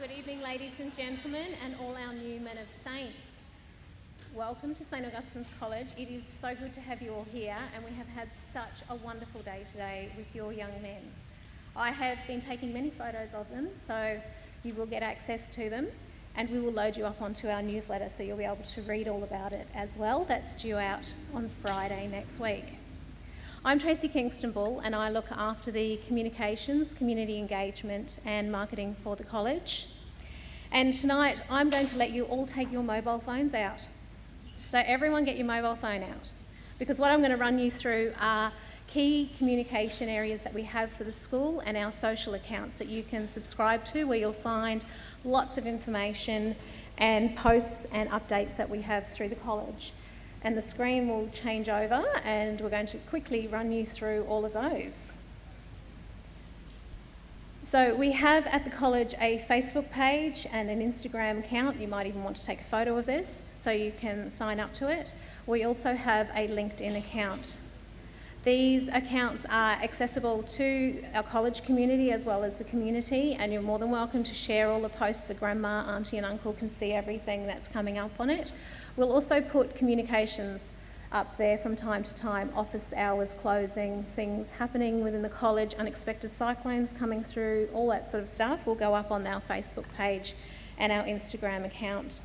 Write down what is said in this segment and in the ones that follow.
Good evening, ladies and gentlemen, and all our new men of saints. Welcome to St Augustine's College. It is so good to have you all here, and we have had such a wonderful day today with your young men. I have been taking many photos of them, so you will get access to them, and we will load you up onto our newsletter so you'll be able to read all about it as well. That's due out on Friday next week. I'm Tracy Kingston Bull, and I look after the communications, community engagement and marketing for the college. And tonight I'm going to let you all take your mobile phones out. So everyone get your mobile phone out, because what I'm going to run you through are key communication areas that we have for the school and our social accounts that you can subscribe to, where you'll find lots of information and posts and updates that we have through the college. And the screen will change over and we're going to quickly run you through all of those. So we have at the college a Facebook page and an Instagram account. You might even want to take a photo of this so you can sign up to it. We also have a LinkedIn account. These accounts are accessible to our college community as well as the community, and you're more than welcome to share all the posts so grandma, auntie and uncle can see everything that's coming up on it. We'll also put communications up there from time to time, office hours closing, things happening within the college, unexpected cyclones coming through, all that sort of stuff will go up on our Facebook page and our Instagram account.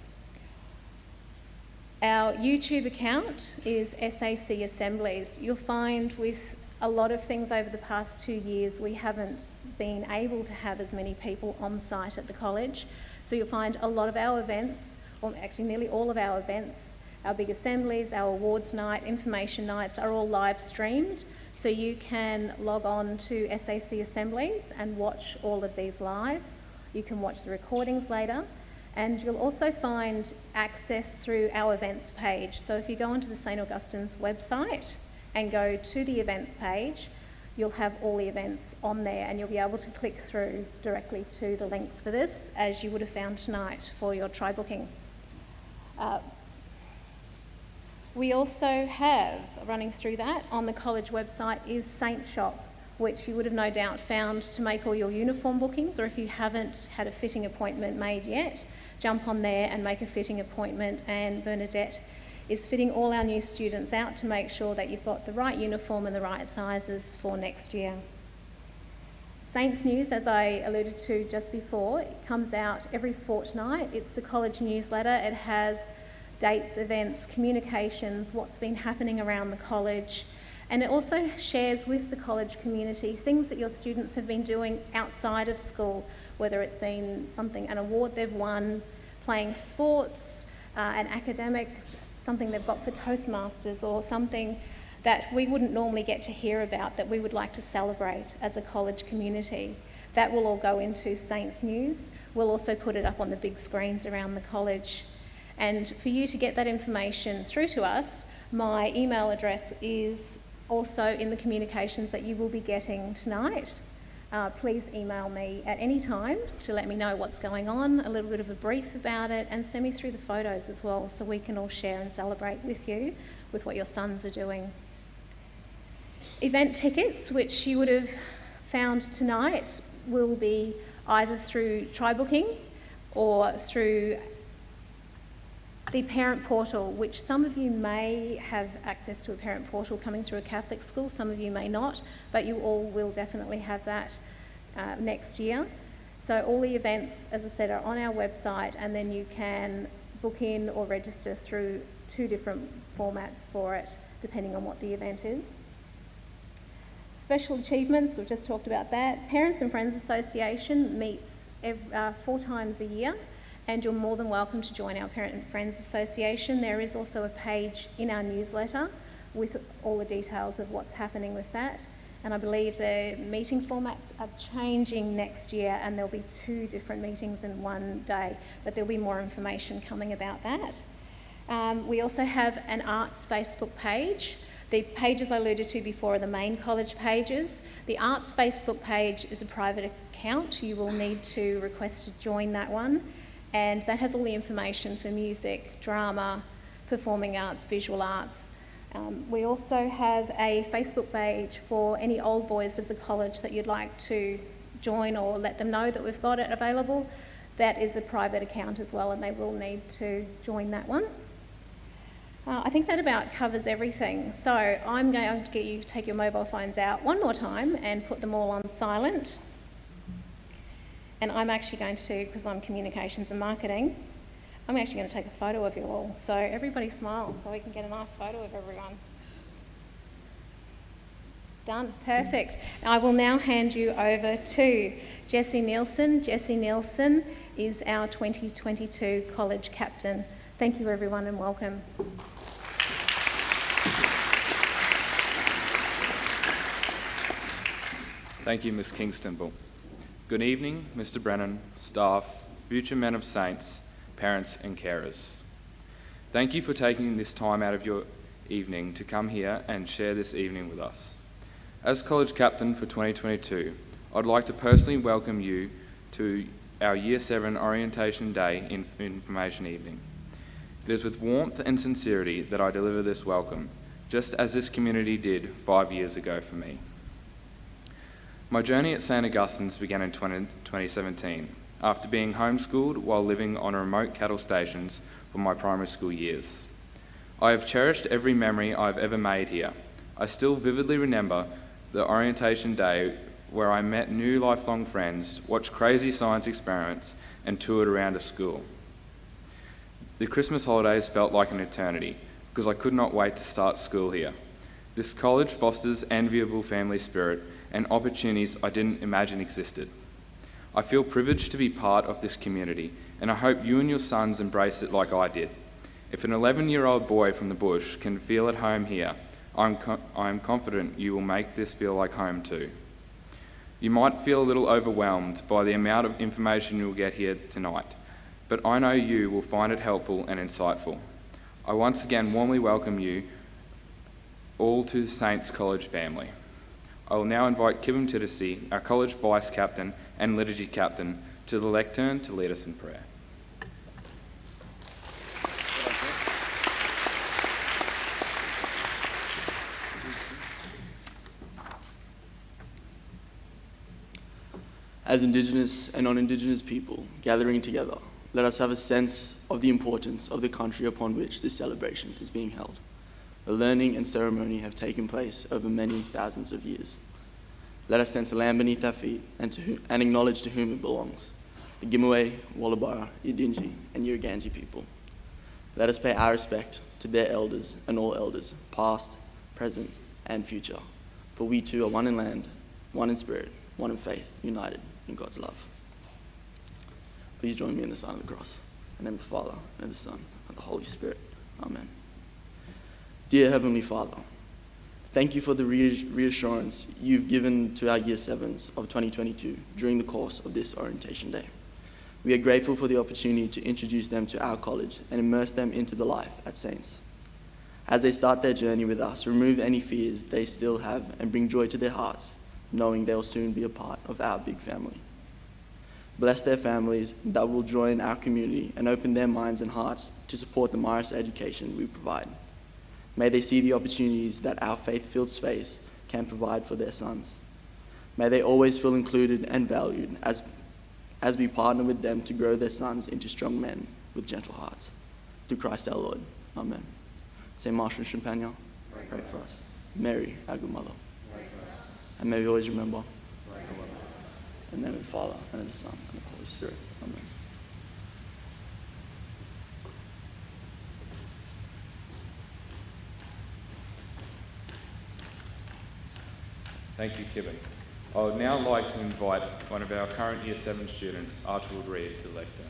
Our YouTube account is SAC Assemblies. You'll find with a lot of things over the past 2 years, we haven't been able to have as many people on site at the college. So you'll find a lot of our events, or actually nearly all of our events, our big assemblies, our awards night, information nights are all live streamed. So you can log on to SAC Assemblies and watch all of these live. You can watch the recordings later. And you'll also find access through our events page. So if you go onto the St Augustine's website and go to the events page, you'll have all the events on there and you'll be able to click through directly to the links for this, as you would have found tonight for your try booking. We also have, running through that, on the college website is Saint Shop, which you would have no doubt found to make all your uniform bookings, or if you haven't had a fitting appointment made yet, jump on there and make a fitting appointment, and Bernadette is fitting all our new students out to make sure that you've got the right uniform and the right sizes for next year. Saints News, as I alluded to just before, it comes out every fortnight. It's the college newsletter. It has dates, events, communications, what's been happening around the college, and it also shares with the college community things that your students have been doing outside of school, whether it's been an award they've won, playing sports, an academic, something they've got for Toastmasters, or something that we wouldn't normally get to hear about that we would like to celebrate as a college community. That will all go into Saints News. We'll also put it up on the big screens around the college. And for you to get that information through to us, my email address is also in the communications that you will be getting tonight. Please email me at any time to let me know what's going on, a little bit of a brief about it, and send me through the photos as well so we can all share and celebrate with you with what your sons are doing. Event tickets, which you would have found tonight, will be either through try booking or through the parent portal, which some of you may have access to a parent portal coming through a Catholic school, some of you may not, but you all will definitely have that next year. So all the events, as I said, are on our website, and then you can book in or register through 2 different formats for it, depending on what the event is. Special achievements, we've just talked about that. Parents and Friends Association meets 4 times a year, and you're more than welcome to join our Parent and Friends Association. There is also a page in our newsletter with all the details of what's happening with that. And I believe the meeting formats are changing next year, and there'll be 2 different meetings in one day, but there'll be more information coming about that. We also have an arts Facebook page. The pages I alluded to before are the main college pages. The arts Facebook page is a private account. You will need to request to join that one. And that has all the information for music, drama, performing arts, visual arts. We also have a Facebook page for any old boys of the college that you'd like to join or let them know that we've got it available. that is a private account as well, and they will need to join that one. I think that about covers everything. So I'm going to get you to take your mobile phones out one more time and put them all on silent. And I'm actually going to, because I'm communications and marketing, I'm actually going to take a photo of you all. So everybody smile so we can get a nice photo of everyone. Done, perfect. I will now hand you over to Jessie Nielsen. Jessie Nielsen is our 2022 college captain. Thank you everyone and welcome. Thank you, Ms. Kingstonville. Good evening, Mr. Brennan, staff, future men of saints, parents and carers. Thank you for taking this time out of your evening to come here and share this evening with us. As college captain for 2022, I'd like to personally welcome you to our Year 7 Orientation Day Information Evening. It is with warmth and sincerity that I deliver this welcome, just as this community did 5 years ago for me. My journey at St. Augustine's began in 2017, after being homeschooled while living on remote cattle stations for my primary school years. I have cherished every memory I've ever made here. I still vividly remember the orientation day where I met new lifelong friends, watched crazy science experiments, and toured around a school. The Christmas holidays felt like an eternity because I could not wait to start school here. This college fosters enviable family spirit and opportunities I didn't imagine existed. I feel privileged to be part of this community, and I hope you and your sons embrace it like I did. If an 11-year-old boy from the bush can feel at home here, I'm confident you will make this feel like home too. You might feel a little overwhelmed by the amount of information you'll get here tonight, but I know you will find it helpful and insightful. I once again warmly welcome you all to the Saints College family. I will now invite Kibum Tiddesy, our college vice captain and liturgy captain, to the lectern to lead us in prayer. As Indigenous and non-Indigenous people gathering together, let us have a sense of the importance of the country upon which this celebration is being held. The learning and ceremony have taken place over many thousands of years. Let us sense the land beneath our feet and acknowledge to whom it belongs, the Gimuwe, Wallabara, Yidinji, and Yirganji people. Let us pay our respect to their elders and all elders, past, present, and future, for we too are one in land, one in spirit, one in faith, united in God's love. Please join me in the sign of the cross. In the name of the Father, and of the Son, and of the Holy Spirit. Amen. Dear Heavenly Father, thank you for the reassurance you've given to our Year 7s of 2022 during the course of this orientation day. We are grateful for the opportunity to introduce them to our college and immerse them into the life at Saints. As they start their journey with us, remove any fears they still have and bring joy to their hearts, knowing they'll soon be a part of our big family. Bless their families that will join our community and open their minds and hearts to support the Marist education we provide. May they see the opportunities that our faith-filled space can provide for their sons. May they always feel included and valued as we partner with them to grow their sons into strong men with gentle hearts. Through Christ our Lord. Amen. Saint Marshall Champagne, pray for us. Mary, our good mother. And may we always remember, in the name of the Father, and of the Son, and of the Holy Spirit. Amen. Thank you, Kibum. I would now like to invite one of our current Year 7 students, Archibald Reed, to the lectern.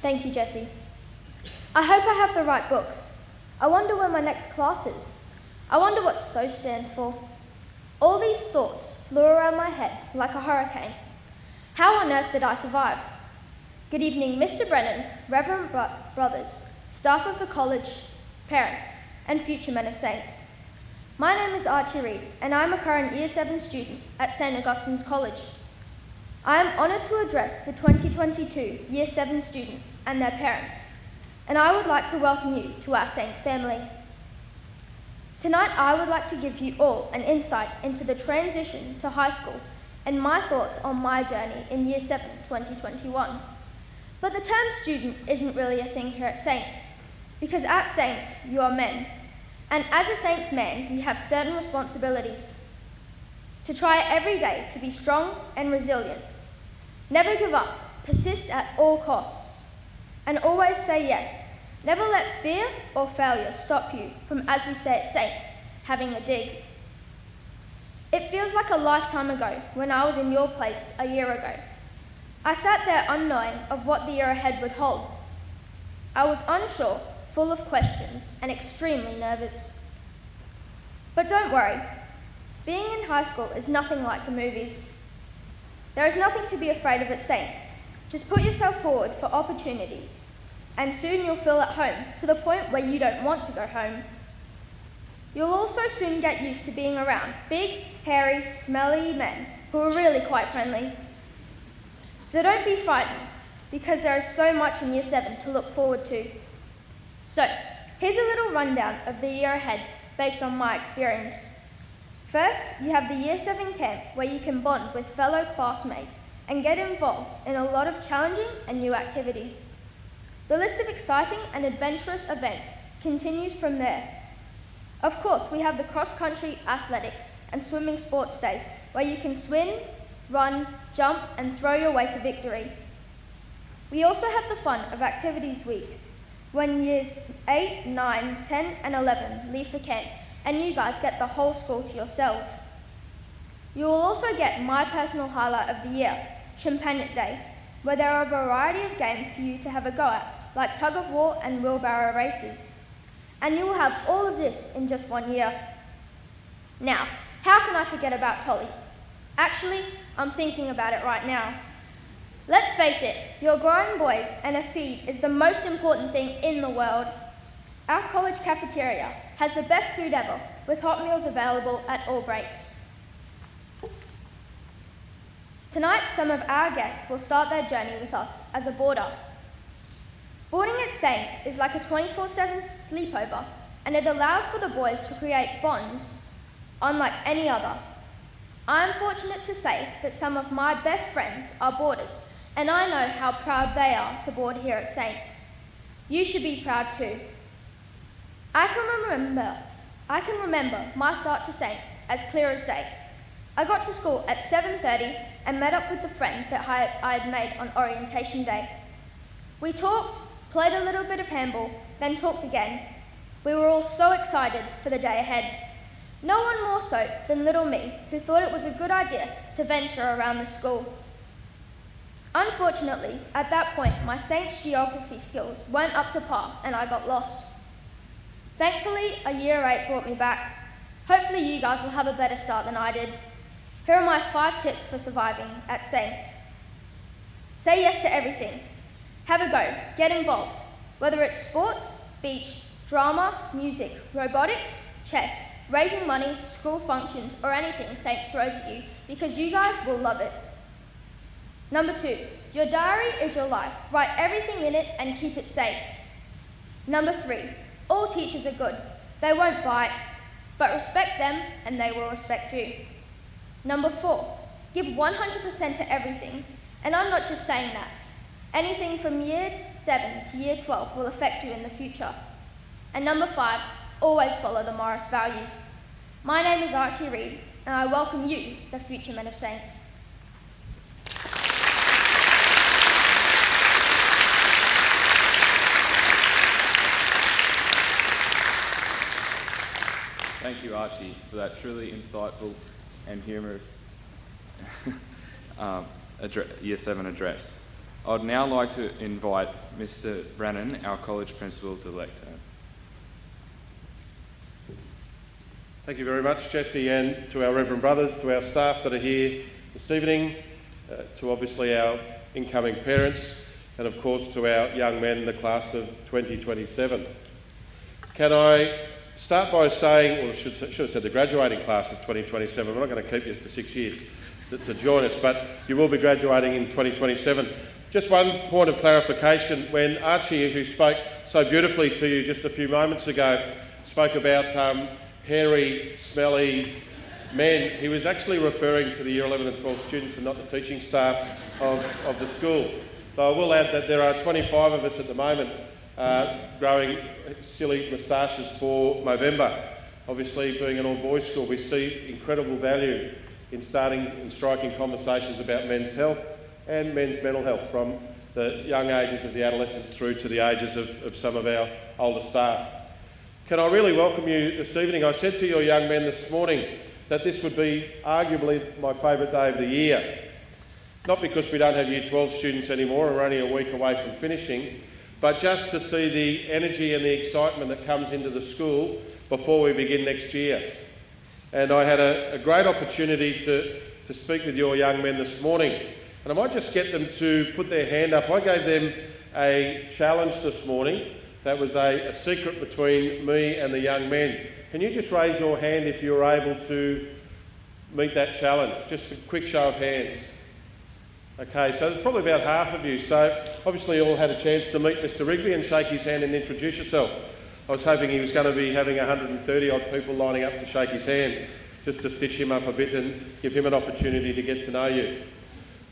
Thank you, Jessie. I hope I have the right books. I wonder where my next class is. I wonder what SO stands for. All these thoughts flew around my head like a hurricane. How on earth did I survive? Good evening, Mr. Brennan, Reverend Brothers, staff of the college, parents, and future men of saints. My name is Archie Reed, and I'm a current Year 7 student at St. Augustine's College. I am honoured to address the 2022 Year 7 students and their parents, and I would like to welcome you to our Saints family. Tonight I would like to give you all an insight into the transition to high school and my thoughts on my journey in Year 7 2021. But the term student isn't really a thing here at Saints, because at Saints you are men, and as a Saints man you have certain responsibilities. To try every day to be strong and resilient. Never give up, persist at all costs, and always say yes. Never let fear or failure stop you from, as we say at Saints, having a dig. It feels like a lifetime ago when I was in your place a year ago. I sat there unknowing of what the year ahead would hold. I was unsure, full of questions, and extremely nervous. But don't worry. Being in high school is nothing like the movies. There is nothing to be afraid of at Saints. Just put yourself forward for opportunities, and soon you'll feel at home to the point where you don't want to go home. You'll also soon get used to being around big, hairy, smelly men who are really quite friendly. So don't be frightened, because there is so much in Year 7 to look forward to. So, here's a little rundown of the year ahead based on my experience. First, you have the Year 7 camp where you can bond with fellow classmates and get involved in a lot of challenging and new activities. The list of exciting and adventurous events continues from there. Of course, we have the cross-country athletics and swimming sports days where you can swim, run, jump and throw your way to victory. We also have the fun of activities weeks when years 8, 9, 10 and 11 leave for camp and you guys get the whole school to yourself. You will also get my personal highlight of the year, Champagne Day, where there are a variety of games for you to have a go at, like tug of war and wheelbarrow races. And you will have all of this in just 1 year. Now, how can I forget about Tollies? Actually, I'm thinking about it right now. Let's face it, you're growing boys and a feed is the most important thing in the world. Our college cafeteria has the best food ever, with hot meals available at all breaks. Tonight, some of our guests will start their journey with us as a boarder. Boarding at Saints is like a 24/7 sleepover, and it allows for the boys to create bonds unlike any other. I am fortunate to say that some of my best friends are boarders, and I know how proud they are to board here at Saints. You should be proud too. I can remember my start to Saints as clear as day. I got to school at 7:30 and met up with the friends that I had made on orientation day. We talked, played a little bit of handball, then talked again. We were all so excited for the day ahead. No one more so than little me, who thought it was a good idea to venture around the school. Unfortunately, at that point, my Saints geography skills weren't up to par and I got lost. Thankfully, a year 8 brought me back. Hopefully you guys will have a better start than I did. Here are my 5 tips for surviving at Saints. Say yes to everything. Have a go, get involved. Whether it's sports, speech, drama, music, robotics, chess, raising money, school functions, or anything Saints throws at you, because you guys will love it. Number 2, your diary is your life. Write everything in it and keep it safe. Number 3, all teachers are good. They won't bite, but respect them and they will respect you. Number 4, give 100% to everything. And I'm not just saying that. Anything from year 7 to year 12 will affect you in the future. And number 5, always follow the Morris values. My name is Archie Reed, and I welcome you, the future men of Saints. Thank you, Archie, for that truly insightful and humorous Year 7 address. I'd now like to invite Mr. Brannan, our college principal, to elect. Thank you very much, Jesse, and to our Reverend Brothers, to our staff that are here this evening, to obviously our incoming parents, and of course to our young men in the class of 2027. Can I start by saying, or should have said the graduating class of 2027, we're not going to keep you for 6 years. to join us, but you will be graduating in 2027. Just one point of clarification. When Archie, who spoke so beautifully to you just a few moments ago, spoke about hairy, smelly men, he was actually referring to the Year 11 and 12 students and not the teaching staff of the school. Though I will add that there are 25 of us at the moment growing silly moustaches for Movember. Obviously, being an all-boys school, we see incredible value in starting and striking conversations about men's health and men's mental health from the young ages of the adolescents through to the ages of some of our older staff. Can I really welcome you this evening? I said to your young men this morning that this would be arguably my favourite day of the year. Not because we don't have Year 12 students anymore, we're only a week away from finishing, but just to see the energy and the excitement that comes into the school before we begin next year. And I had a great opportunity to speak with your young men this morning. And I might just get them to put their hand up. I gave them a challenge this morning that was a secret between me and the young men. Can you just raise your hand if you're able to meet that challenge? Just a quick show of hands. Okay, so there's probably about half of you. So obviously you all had a chance to meet Mr. Rigby and shake his hand and introduce yourself. I was hoping he was going to be having 130 odd people lining up to shake his hand, just to stitch him up a bit and give him an opportunity to get to know you.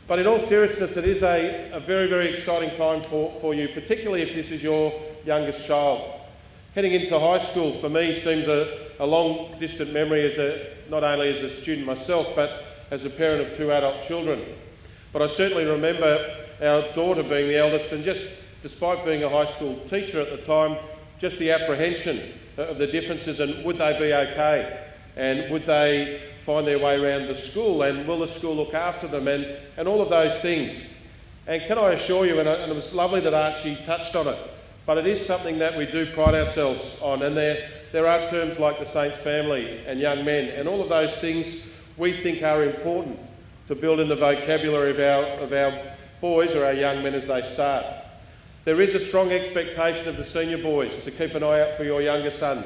But in all seriousness, it is a very, very exciting time for you, particularly if this is your youngest child. Heading into high school for me seems a long distant memory not only as a student myself, but as a parent of 2 adult children. But I certainly remember our daughter being the eldest, and just despite being a high school teacher at the time, just the apprehension of the differences and would they be okay? And would they find their way around the school, and will the school look after them, and all of those things. And can I assure you, and it was lovely that Archie touched on it, but it is something that we do pride ourselves on, and there are terms like the Saints family and young men, and all of those things we think are important to build in the vocabulary of our boys or our young men as they start. There is a strong expectation of the senior boys to keep an eye out for your younger sons,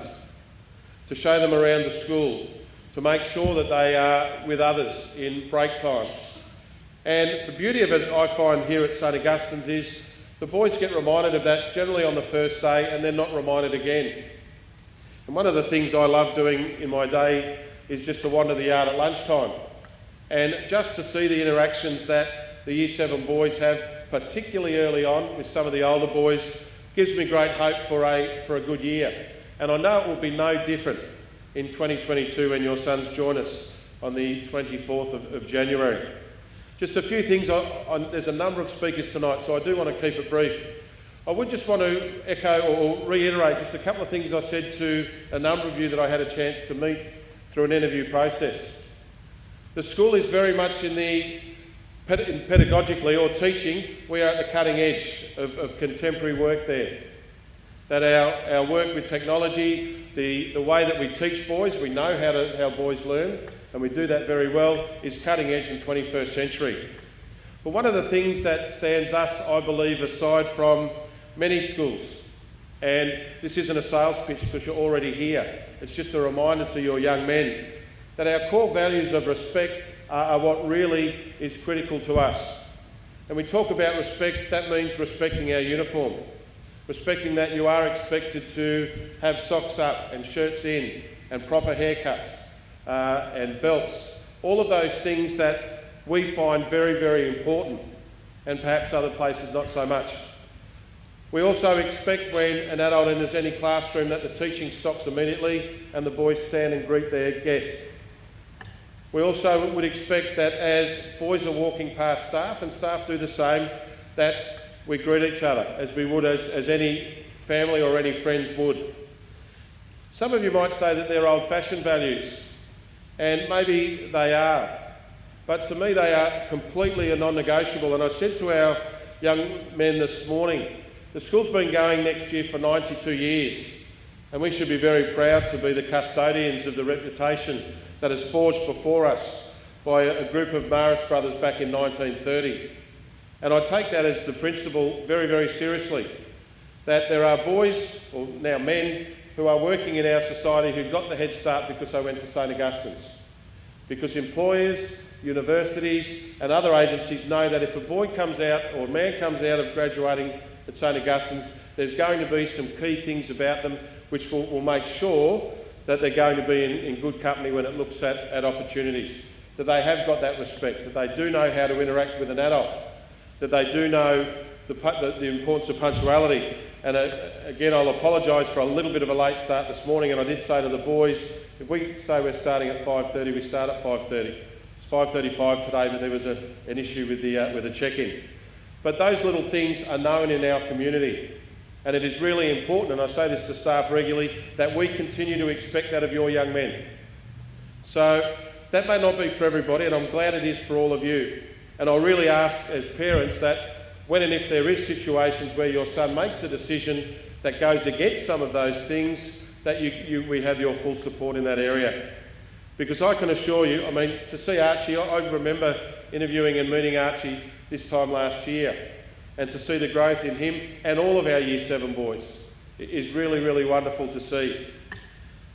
to show them around the school, to make sure that they are with others in break times. And the beauty of it, I find here at St Augustine's, is the boys get reminded of that generally on the first day and then not reminded again. And one of the things I love doing in my day is just to wander the yard at lunchtime, and just to see the interactions that the Year 7 boys have, particularly early on with some of the older boys, gives me great hope for a good year. And I know it will be no different in 2022 when your sons join us on the 24th of January. Just a few things. There's a number of speakers tonight, so I do want to keep it brief. I would just want to echo or reiterate just a couple of things I said to a number of you that I had a chance to meet through an interview process. The school is very much in pedagogically or teaching, we are at the cutting edge of contemporary work there. That our work with technology, the way that we teach boys, we know how boys learn, and we do that very well, is cutting edge in 21st century. But one of the things that stands us, I believe, aside from many schools, and this isn't a sales pitch because you're already here, it's just a reminder to your young men that our core values of respect are what really is critical to us. And we talk about respect, that means respecting our uniform. Respecting that you are expected to have socks up and shirts in and proper haircuts and belts. All of those things that we find very, very important, and perhaps other places not so much. We also expect when an adult enters any classroom that the teaching stops immediately and the boys stand and greet their guests. We also would expect that as boys are walking past staff, and staff do the same, that we greet each other as we would as any family or any friends would. Some of you might say that they're old-fashioned values, and maybe they are, but to me they are completely non-negotiable. And I said to our young men this morning, the school's been going next year for 92 years, and we should be very proud to be the custodians of the reputation that is forged before us by a group of Maris brothers back in 1930. And I take that as the principle very, very seriously, that there are boys, or now men, who are working in our society who got the head start because they went to St Augustine's, because employers, universities and other agencies know that if a boy comes out or a man comes out of graduating at St Augustine's, there's going to be some key things about them which will make sure that they're going to be in good company when it looks at opportunities, that they have got that respect, that they do know how to interact with an adult, that they do know the importance of punctuality. And again, I'll apologise for a little bit of a late start this morning, and I did say to the boys, if we say we're starting at 5:30, we start at 5:30. It's 5:35 today, but there was an issue with the check-in. But those little things are known in our community, and it is really important, and I say this to staff regularly, that we continue to expect that of your young men. So that may not be for everybody, and I'm glad it is for all of you. And I really ask as parents that when and if there is situations where your son makes a decision that goes against some of those things, that we have your full support in that area. Because I can assure you, I mean, to see Archie, I remember interviewing and meeting Archie this time last year, and to see the growth in him and all of our Year 7 boys is really, really wonderful to see.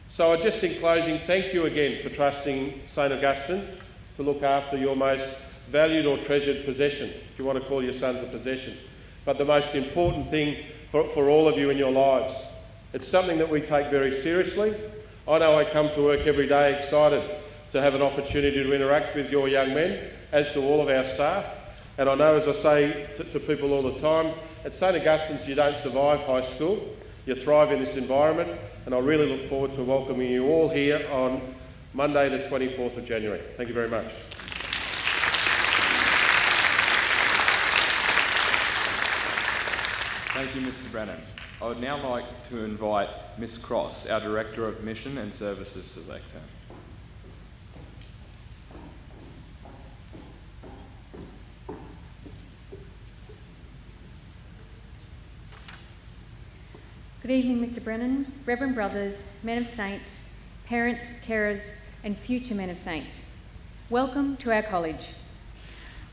So just in closing, thank you again for trusting St Augustine's to look after your most valued or treasured possession, if you want to call your sons a possession, but the most important thing for all of you in your lives. It's something that we take very seriously. I know I come to work every day excited to have an opportunity to interact with your young men, as do all of our staff. And I know, as I say to people all the time, at St Augustine's you don't survive high school, you thrive in this environment, and I really look forward to welcoming you all here on Monday the 24th of January. Thank you very much. Thank you, Mr. Brennan. I would now like to invite Ms. Cross, our Director of Mission and Services, to the lectern. Good evening, Mr. Brennan, Reverend Brothers, Men of Saints, parents, carers, and future Men of Saints. Welcome to our college.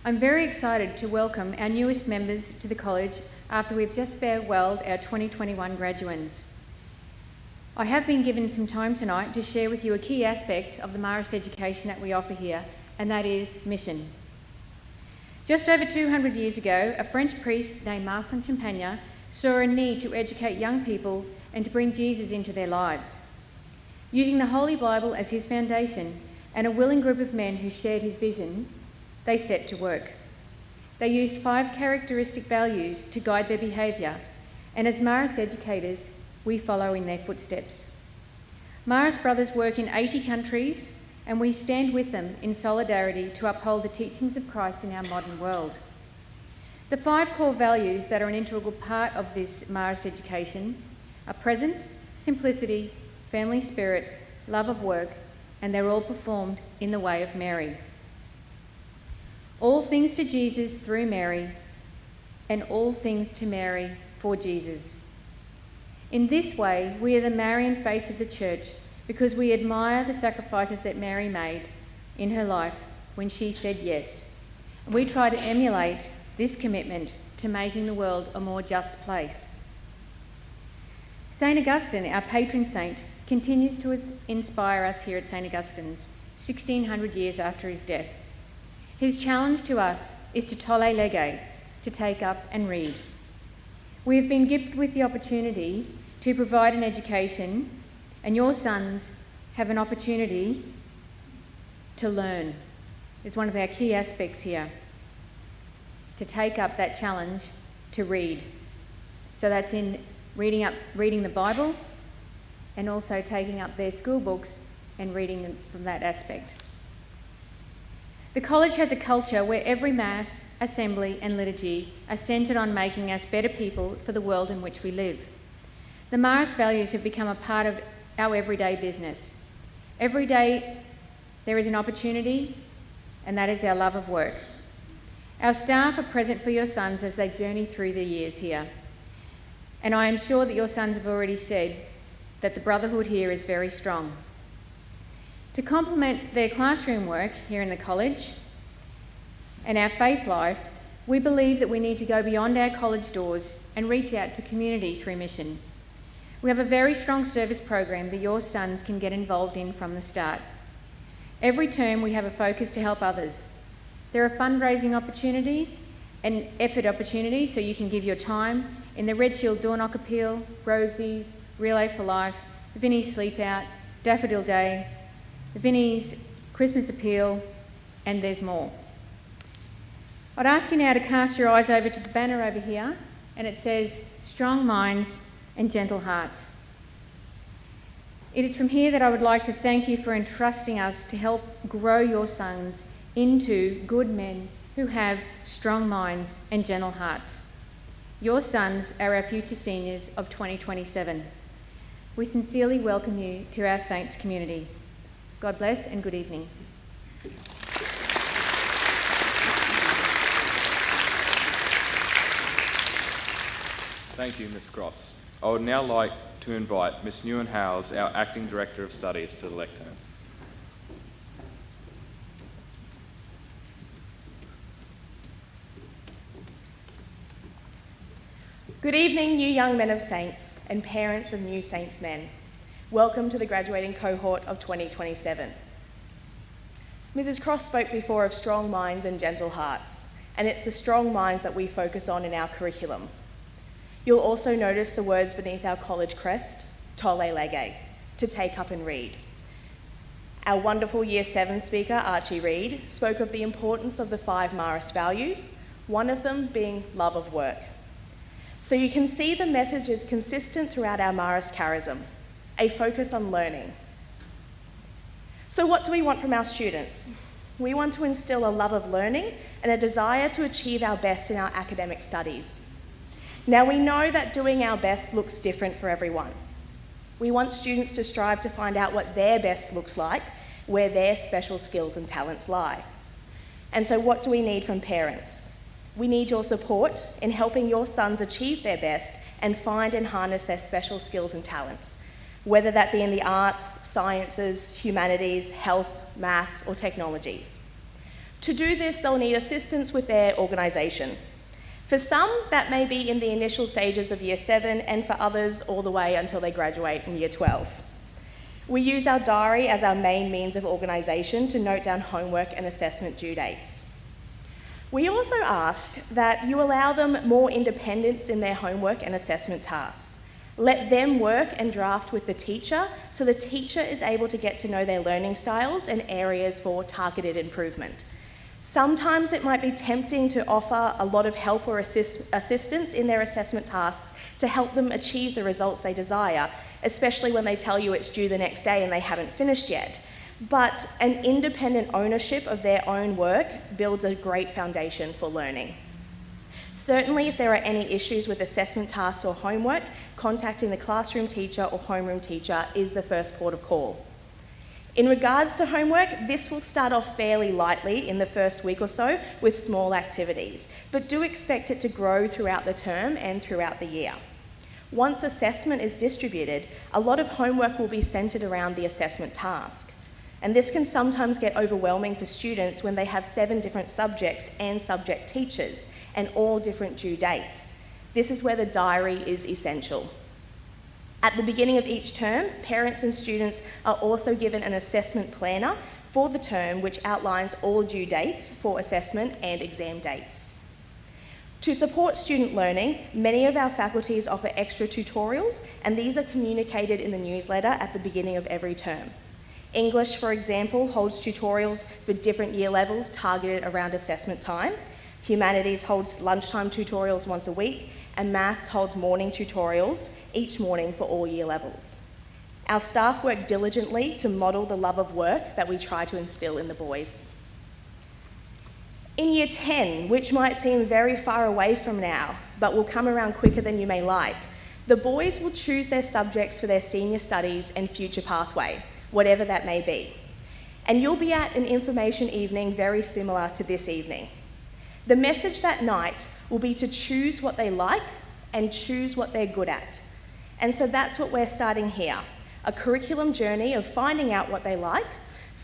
I'm very excited to welcome our newest members to the college after we've just farewelled our 2021 graduands. I have been given some time tonight to share with you a key aspect of the Marist education that we offer here, and that is mission. Just over 200 years ago, a French priest named Marcin Champagne saw a need to educate young people and to bring Jesus into their lives. Using the Holy Bible as his foundation and a willing group of men who shared his vision, they set to work. They used 5 characteristic values to guide their behaviour, and as Marist educators, we follow in their footsteps. Marist Brothers work in 80 countries, and we stand with them in solidarity to uphold the teachings of Christ in our modern world. The 5 core values that are an integral part of this Marist education are presence, simplicity, family spirit, love of work, and they're all performed in the way of Mary. All things to Jesus through Mary, and all things to Mary for Jesus. In this way, we are the Marian face of the church because we admire the sacrifices that Mary made in her life when she said yes. And we try to emulate this commitment to making the world a more just place. St. Augustine, our patron saint, continues to inspire us here at St. Augustine's, 1600 years after his death. His challenge to us is to tolle lege, to take up and read. We have been gifted with the opportunity to provide an education, and your sons have an opportunity to learn. It's one of our key aspects here, to take up that challenge to read. So that's in reading the Bible, and also taking up their school books and reading them from that aspect. The college has a culture where every Mass, assembly and liturgy are centred on making us better people for the world in which we live. The Marist values have become a part of our everyday business. Every day there is an opportunity, and that is our love of work. Our staff are present for your sons as they journey through the years here. And I am sure that your sons have already said that the brotherhood here is very strong. To complement their classroom work here in the college and our faith life, we believe that we need to go beyond our college doors and reach out to community through mission. We have a very strong service program that your sons can get involved in from the start. Every term we have a focus to help others. There are fundraising opportunities and effort opportunities so you can give your time in the Red Shield Door Knock Appeal, Rosie's, Relay for Life, Vinnie's Sleep Out, Daffodil Day, Vinnie's Christmas Appeal, and there's more. I'd ask you now to cast your eyes over to the banner over here, and it says, Strong Minds and Gentle Hearts. It is from here that I would like to thank you for entrusting us to help grow your sons into good men who have strong minds and gentle hearts. Your sons are our future seniors of 2027. We sincerely welcome you to our Saints community. God bless and good evening. Thank you, Ms. Cross. I would now like to invite Ms. Newen-Howes, our Acting Director of Studies, to the lectern. Good evening, new young men of Saints and parents of new Saints men. Welcome to the graduating cohort of 2027. Mrs. Cross spoke before of strong minds and gentle hearts, and it's the strong minds that we focus on in our curriculum. You'll also notice the words beneath our college crest, Tolle Lege, to take up and read. Our wonderful Year 7 speaker, Archie Reid, spoke of the importance of the 5 Marist values, one of them being love of work. So you can see the message is consistent throughout our Marist charism, a focus on learning. So what do we want from our students? We want to instill a love of learning and a desire to achieve our best in our academic studies. Now we know that doing our best looks different for everyone. We want students to strive to find out what their best looks like, where their special skills and talents lie. And so what do we need from parents? We need your support in helping your sons achieve their best and find and harness their special skills and talents, whether that be in the arts, sciences, humanities, health, maths, or technologies. To do this, they'll need assistance with their organisation. For some, that may be in the initial stages of Year 7, and for others, all the way until they graduate in Year 12. We use our diary as our main means of organisation to note down homework and assessment due dates. We also ask that you allow them more independence in their homework and assessment tasks. Let them work and draft with the teacher so the teacher is able to get to know their learning styles and areas for targeted improvement. Sometimes it might be tempting to offer a lot of help or assistance in their assessment tasks to help them achieve the results they desire, especially when they tell you it's due the next day and they haven't finished yet. But an independent ownership of their own work builds a great foundation for learning. Certainly, if there are any issues with assessment tasks or homework, contacting the classroom teacher or homeroom teacher is the first port of call. In regards to homework, this will start off fairly lightly in the first week or so with small activities, but do expect it to grow throughout the term and throughout the year. Once assessment is distributed, a lot of homework will be centred around the assessment task. And this can sometimes get overwhelming for students when they have 7 different subjects and subject teachers, and all different due dates. This is where the diary is essential. At the beginning of each term, parents and students are also given an assessment planner for the term which outlines all due dates for assessment and exam dates. To support student learning, many of our faculties offer extra tutorials, and these are communicated in the newsletter at the beginning of every term. English, for example, holds tutorials for different year levels targeted around assessment time. Humanities holds lunchtime tutorials once a week, and Maths holds morning tutorials each morning for all year levels. Our staff work diligently to model the love of work that we try to instill in the boys. In Year 10, which might seem very far away from now, but will come around quicker than you may like, the boys will choose their subjects for their senior studies and future pathway, whatever that may be. And you'll be at an information evening very similar to this evening. The message that night will be to choose what they like and choose what they're good at. And so that's what we're starting here, a curriculum journey of finding out what they like,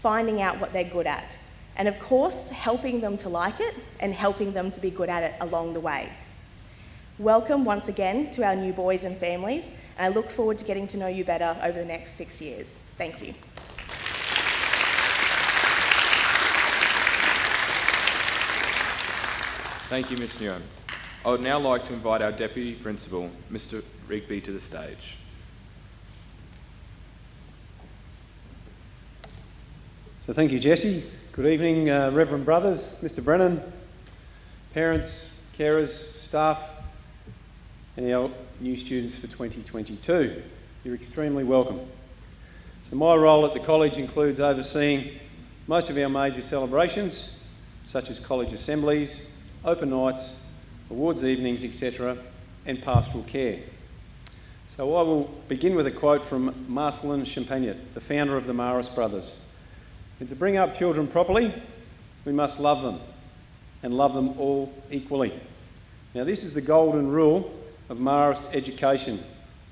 finding out what they're good at, and of course, helping them to like it and helping them to be good at it along the way. Welcome once again to our new boys and families, and I look forward to getting to know you better over the next 6 years. Thank you. Thank you, Ms Nguyen. I would now like to invite our Deputy Principal, Mr Rigby, to the stage. So thank you, Jesse. Good evening, Reverend Brothers, Mr Brennan, parents, carers, staff, and our new students for 2022. You're extremely welcome. So my role at the college includes overseeing most of our major celebrations, such as college assemblies, open nights, awards evenings, etc., and pastoral care. So I will begin with a quote from Marcelin Champagnat, the founder of the Marist Brothers. And to bring up children properly, we must love them, and love them all equally. Now this is the golden rule of Marist education,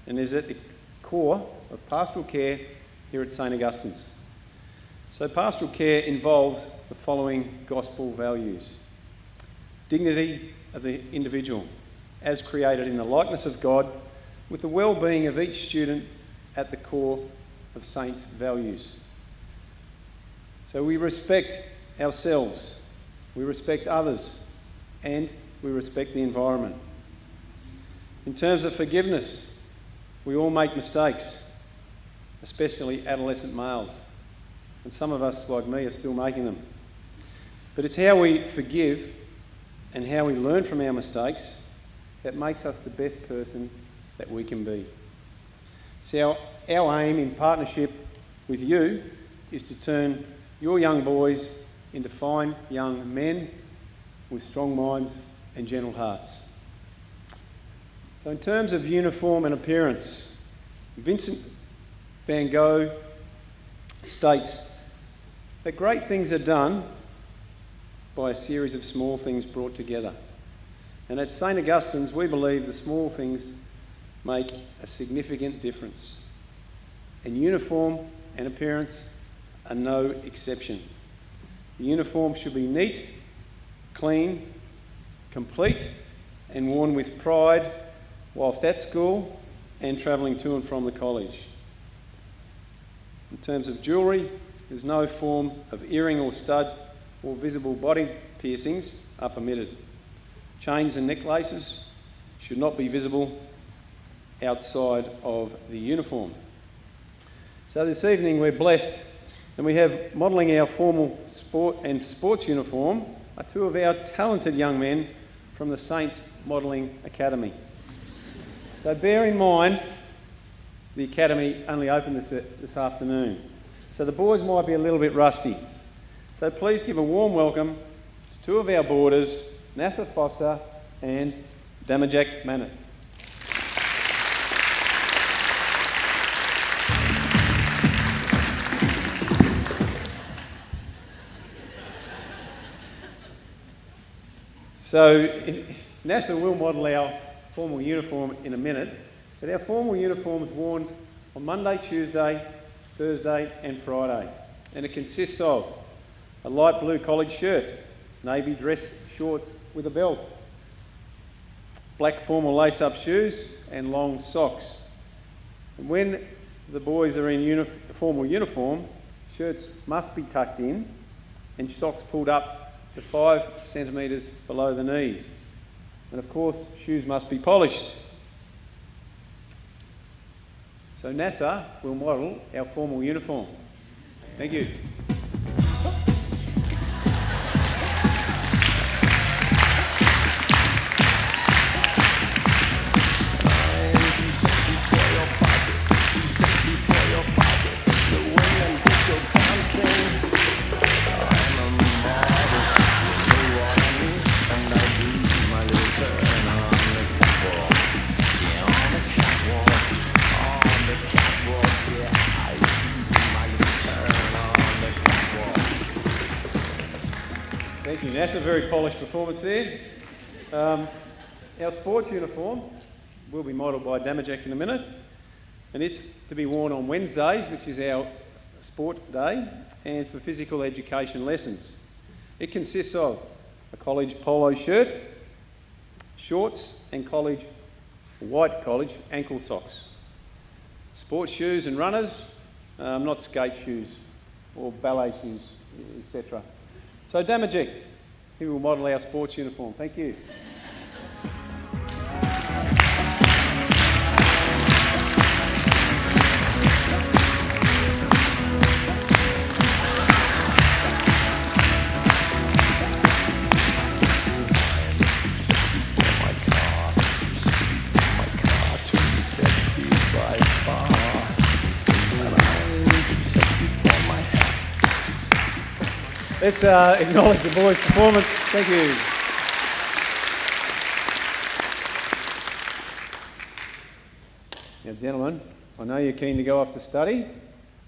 and is at the core of pastoral care here at St Augustine's. So pastoral care involves the following gospel values: dignity of the individual as created in the likeness of God, with the well-being of each student at the core of Saints' values. So we respect ourselves, we respect others, and we respect the environment. In terms of forgiveness, we all make mistakes, especially adolescent males. And some of us, like me, are still making them. But it's how we forgive and how we learn from our mistakes that makes us the best person that we can be. So our aim in partnership with you is to turn your young boys into fine young men with strong minds and gentle hearts. So in terms of uniform and appearance, Vincent van Gogh states that great things are done by a series of small things brought together. And at St Augustine's, we believe the small things make a significant difference. And uniform and appearance are no exception. The uniform should be neat, clean, complete, and worn with pride whilst at school and travelling to and from the college. In terms of jewellery, there's no form of earring or stud or visible body piercings are permitted. Chains and necklaces should not be visible outside of the uniform. So this evening we're blessed, and we have modelling our formal sport and sports uniform are two of our talented young men from the Saints Modelling Academy. So bear in mind the academy only opened this afternoon, so the boys might be a little bit rusty. So please give a warm welcome to two of our boarders, Nasser Foster and Damajak Manis. So Nasser will model our formal uniform in a minute, but our formal uniform is worn on Monday, Tuesday, Thursday and Friday, and it consists of a light blue college shirt, navy dress shorts with a belt, black formal lace-up shoes and long socks. And when the boys are in formal uniform, shirts must be tucked in and socks pulled up to 5 centimetres below the knees. And of course, shoes must be polished. So Nasser will model our formal uniform. Thank you. Thank you, Nasser. Very polished performance there. Our sports uniform will be modelled by Damajak in a minute, and it's to be worn on Wednesdays, which is our sport day, and for physical education lessons. It consists of a college polo shirt, shorts and white college ankle socks, sports shoes and runners, not skate shoes or ballet shoes, etc. So Damajak, Who will model our sports uniform? Thank you. Let's acknowledge the boys' performance. Thank you. Now, gentlemen, I know you're keen to go off to study,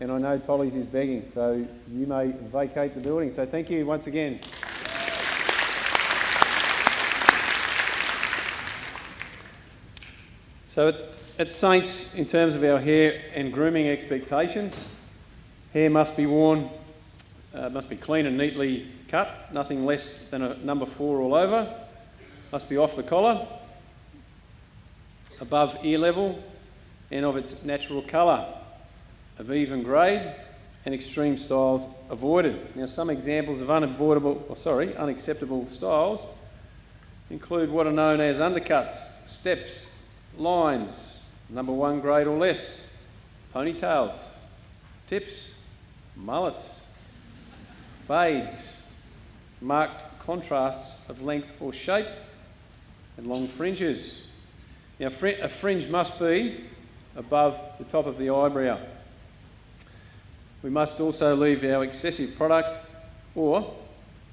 and I know Tolly's is begging, so you may vacate the building. So thank you once again. So at Saints, in terms of our hair and grooming expectations, hair must be worn, must be clean and neatly cut, nothing less than a number 4 all over, must be off the collar, above ear level, and of its natural colour, of even grade, and extreme styles avoided. Now, some examples of unacceptable styles include what are known as undercuts, steps, lines, number 1 grade or less, ponytails, tips, mullets, fades, marked contrasts of length or shape, and long fringes. Now, a fringe must be above the top of the eyebrow. We must also leave our excessive product or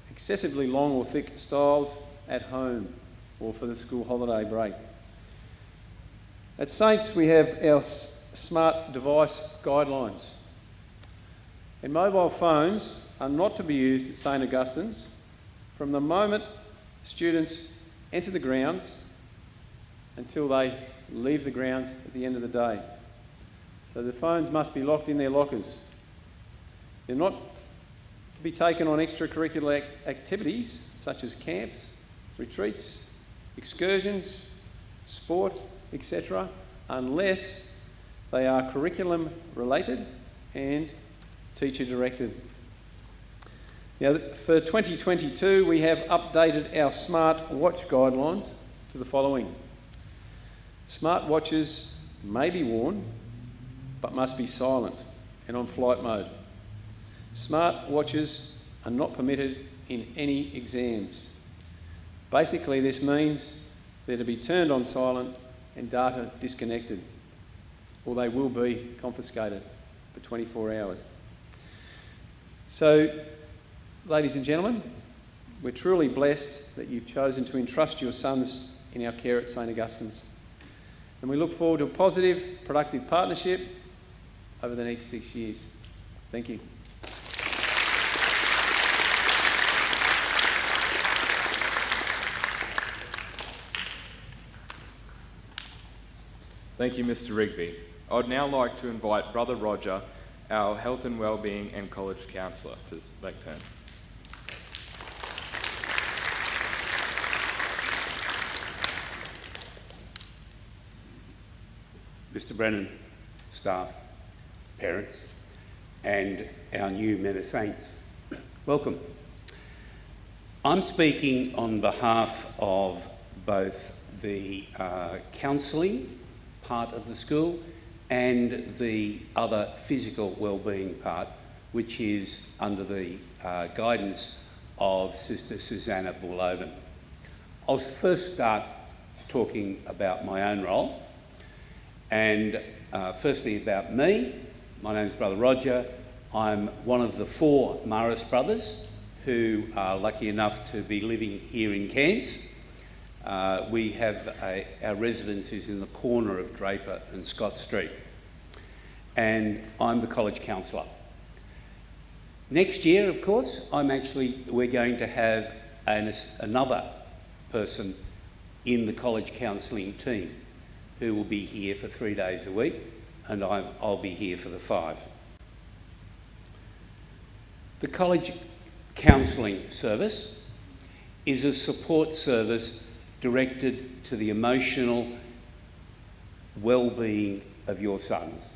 excessively long or thick styles at home or for the school holiday break. At Saints, we have our smart device guidelines. And mobile phones are not to be used at St Augustine's from the moment students enter the grounds until they leave the grounds at the end of the day. So the phones must be locked in their lockers. They're not to be taken on extracurricular activities such as camps, retreats, excursions, sport, etc., unless they are curriculum related and teacher directed. Now, for 2022, we have updated our smart watch guidelines to the following. Smart watches may be worn, but must be silent and on flight mode. Smart watches are not permitted in any exams. Basically, this means they're to be turned on silent and data disconnected, or they will be confiscated for 24 hours. So, ladies and gentlemen, we're truly blessed that you've chosen to entrust your sons in our care at St Augustine's. And we look forward to a positive, productive partnership over the next 6 years. Thank you. Thank you, Mr. Rigby. I would now like to invite Brother Roger, our Health and Wellbeing and College Counsellor, to the lectern. Mr. Brennan, staff, parents, and our new Men of Saints, welcome. I'm speaking on behalf of both the counselling part of the school and the other physical wellbeing part, which is under the guidance of Sister Susanna Bull-Oven. I'll first start talking about my own role, and firstly about me. My name's Brother Roger. I'm one of the 4 Maris brothers who are lucky enough to be living here in Cairns. We have our residence is in the corner of Draper and Scott Street, and I'm the college counsellor. Next year, of course, we're going to have another person in the college counselling team who will be here for 3 days a week, and I'll be here for the 5. The college counselling service is a support service directed to the emotional well-being of your sons.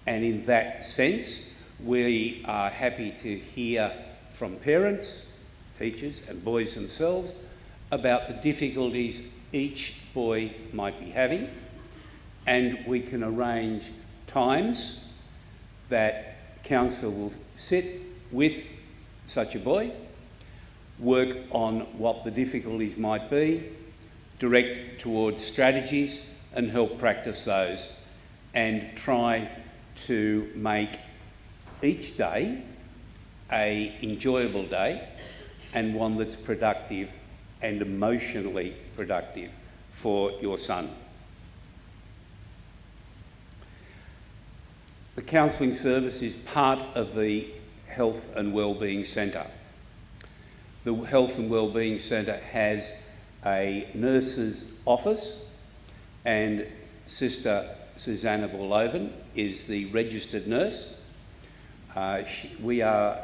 And in that sense, we are happy to hear from parents, teachers and boys themselves about the difficulties each boy might be having, and we can arrange times that counsellor will sit with such a boy, work on what the difficulties might be, direct towards strategies and help practice those, and try to make each day an enjoyable day and one that's productive and emotionally productive for your son. The counselling service is part of the Health and Wellbeing Centre. The Health and Wellbeing Centre has a nurse's office, and Sister Susanna Borloven is the registered nurse. We are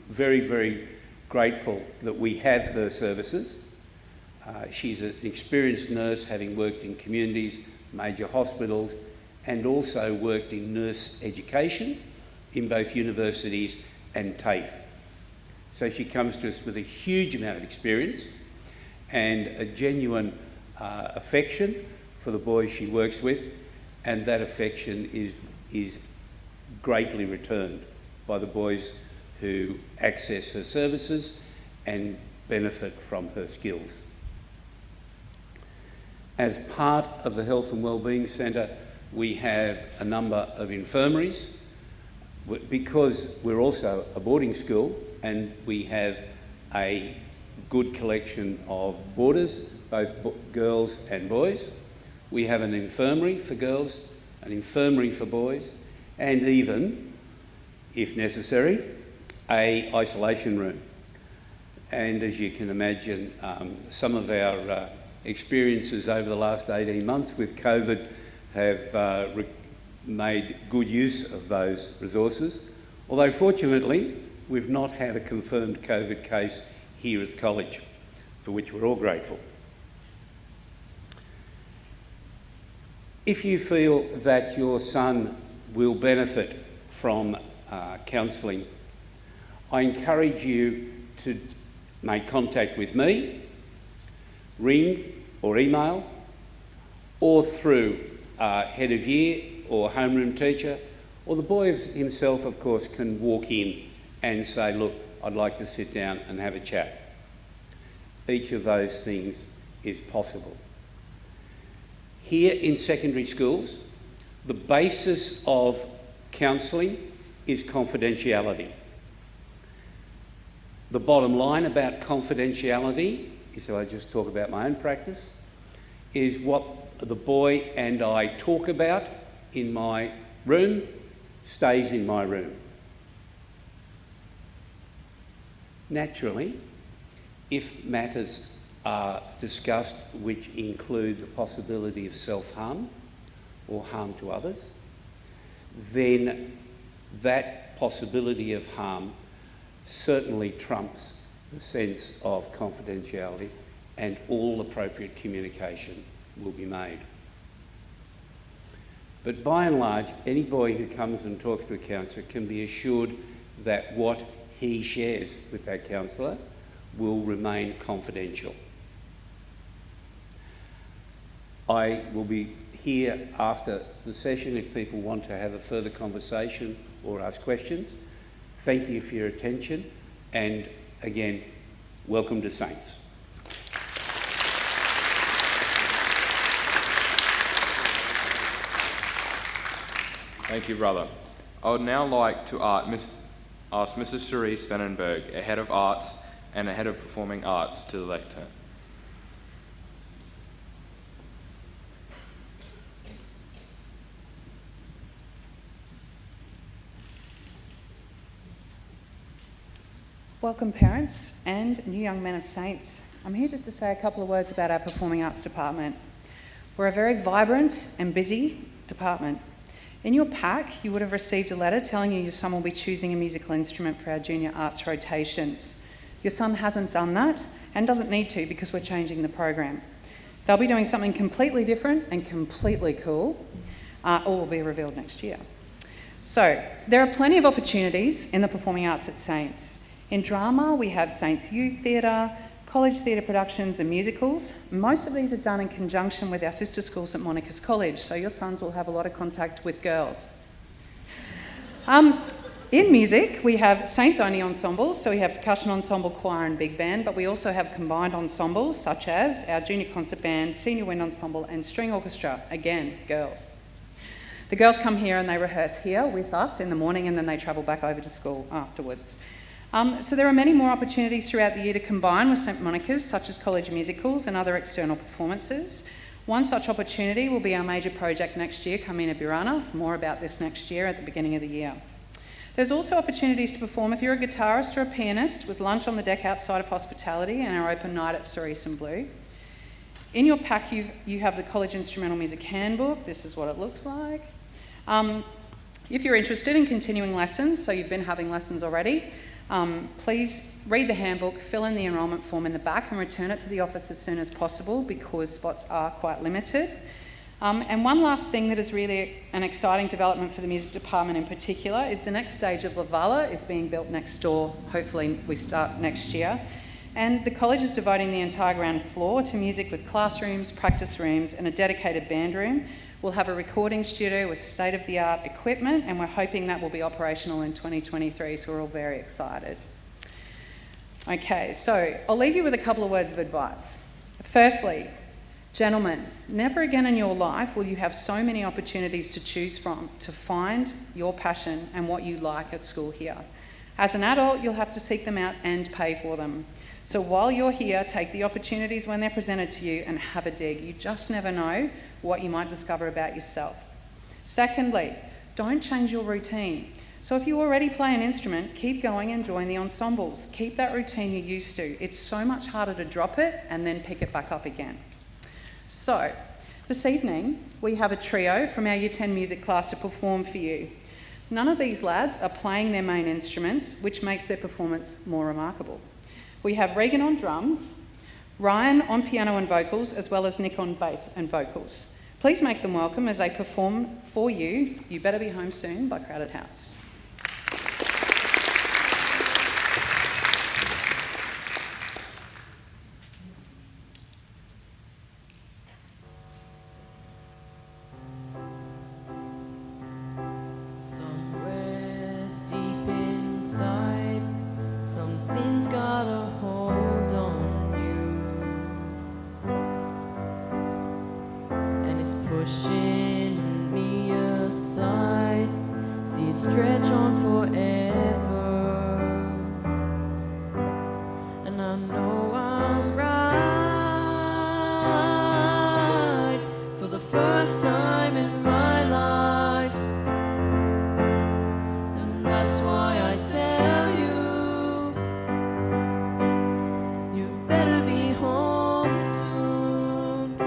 very, very grateful that we have her services. She's an experienced nurse, having worked in communities, major hospitals, and also worked in nurse education in both universities and TAFE. So she comes to us with a huge amount of experience and a genuine affection for the boys she works with, and that affection is greatly returned by the boys who access her services and benefit from her skills. As part of the Health and Wellbeing Centre, we have a number of infirmaries. Because we're also a boarding school and we have a good collection of boarders, both girls and boys, we have an infirmary for girls, an infirmary for boys, and even, if necessary, an isolation room. And as you can imagine, some of our experiences over the last 18 months with COVID have made good use of those resources, although fortunately we've not had a confirmed COVID case here at the college, for which we're all grateful. If you feel that your son will benefit from counselling, I encourage you to make contact with me, ring or email, or through head of year or homeroom teacher, or the boy himself, of course, can walk in and say, look, I'd like to sit down and have a chat. Each of those things is possible. Here in secondary schools, the basis of counselling is confidentiality. The bottom line about confidentiality, if I just talk about my own practice, is what the boy and I talk about in my room stays in my room. Naturally, if matters are discussed which include the possibility of self-harm or harm to others, then that possibility of harm certainly trumps the sense of confidentiality, and all appropriate communication will be made. But by and large, any boy who comes and talks to a counsellor can be assured that what he shares with that counsellor will remain confidential. I will be here after the session if people want to have a further conversation or ask questions. Thank you for your attention, and again, welcome to Saints. Thank you, brother. I would now like to ask Mrs. Cherise Spanenberg, a Head of Arts and a Head of Performing Arts, to the lectern. Welcome parents and new young men of Saints. I'm here just to say a couple of words about our Performing Arts Department. We're a very vibrant and busy department. In your pack, you would have received a letter telling you your son will be choosing a musical instrument for our junior arts rotations. Your son hasn't done that and doesn't need to because we're changing the program. They'll be doing something completely different and completely cool, all will be revealed next year. So, there are plenty of opportunities in the performing arts at Saints. In drama, we have Saints Youth Theatre, college theatre productions and musicals. Most of these are done in conjunction with our sister school, St Monica's College, so your sons will have a lot of contact with girls. In music, we have Saints-only ensembles, so we have percussion ensemble, choir and big band, but we also have combined ensembles such as our junior concert band, senior wind ensemble and string orchestra, again, girls. The girls come here and they rehearse here with us in the morning and then they travel back over to school afterwards. So there are many more opportunities throughout the year to combine with St Monica's, such as college musicals and other external performances. One such opportunity will be our major project next year, Camina Burana. More about this next year at the beginning of the year. There's also opportunities to perform if you're a guitarist or a pianist, with lunch on the deck outside of hospitality and our open night at Cerise and Blue. In your pack you have the College Instrumental Music Handbook. This is what it looks like. If you're interested in continuing lessons, so you've been having lessons already, please read the handbook, fill in the enrolment form in the back and return it to the office as soon as possible because spots are quite limited. And one last thing that is really an exciting development for the music department in particular is the next stage of La Valla is being built next door. Hopefully we start next year. And the college is devoting the entire ground floor to music with classrooms, practice rooms and a dedicated band room. We'll have a recording studio with state-of-the-art equipment and we're hoping that will be operational in 2023, so we're all very excited. Okay, so I'll leave you with a couple of words of advice. Firstly, gentlemen, never again in your life will you have so many opportunities to choose from to find your passion and what you like at school here. As an adult, you'll have to seek them out and pay for them. So while you're here, take the opportunities when they're presented to you and have a dig. You just never know what you might discover about yourself. Secondly, don't change your routine. So if you already play an instrument, keep going and join the ensembles. Keep that routine you're used to. It's so much harder to drop it and then pick it back up again. So, this evening we have a trio from our Year 10 music class to perform for you. None of these lads are playing their main instruments, which makes their performance more remarkable. We have Regan on drums, Ryan on piano and vocals, as well as Nick on bass and vocals. Please make them welcome as they perform for you You Better Be Home Soon by Crowded House. Pushing me aside, see it stretch on forever, and I know I'm right for the first time in my life, and that's why I tell you, you better be home soon.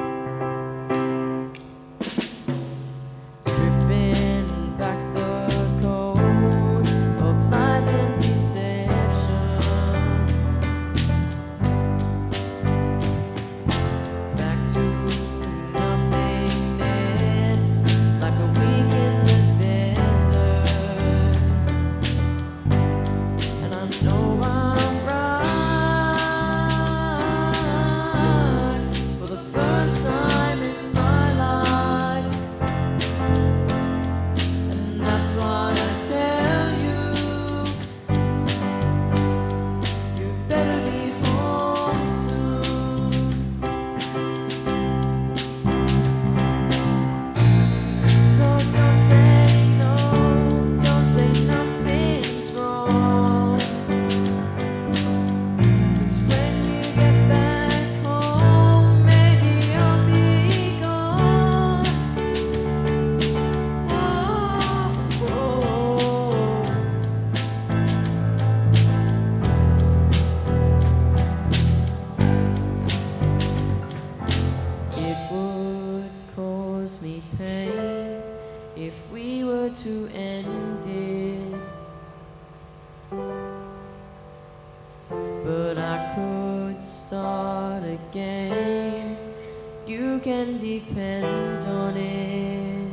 Stripping back the coat of lies and deception, back to nothingness, like a week in the desert, and I know I'm right for the first time in my life. And that's why I tell you, you better be home soon. So don't say no, don't say nothing's wrong. 'Cause when you get back home, maybe I'll be gone. It would cause me pain if we were to end it, but I could start again. You can depend on it.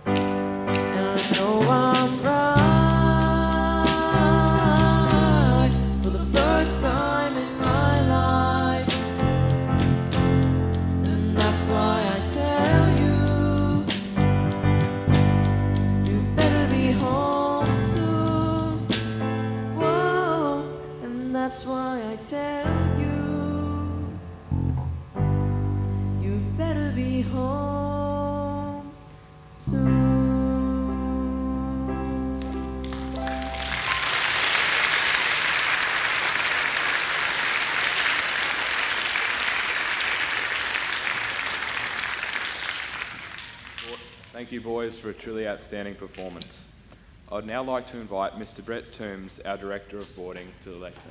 And I know I'm right be home soon. Thank you, boys, for a truly outstanding performance. I'd now like to invite Mr. Brett Toombs, our Director of Boarding, to the lectern.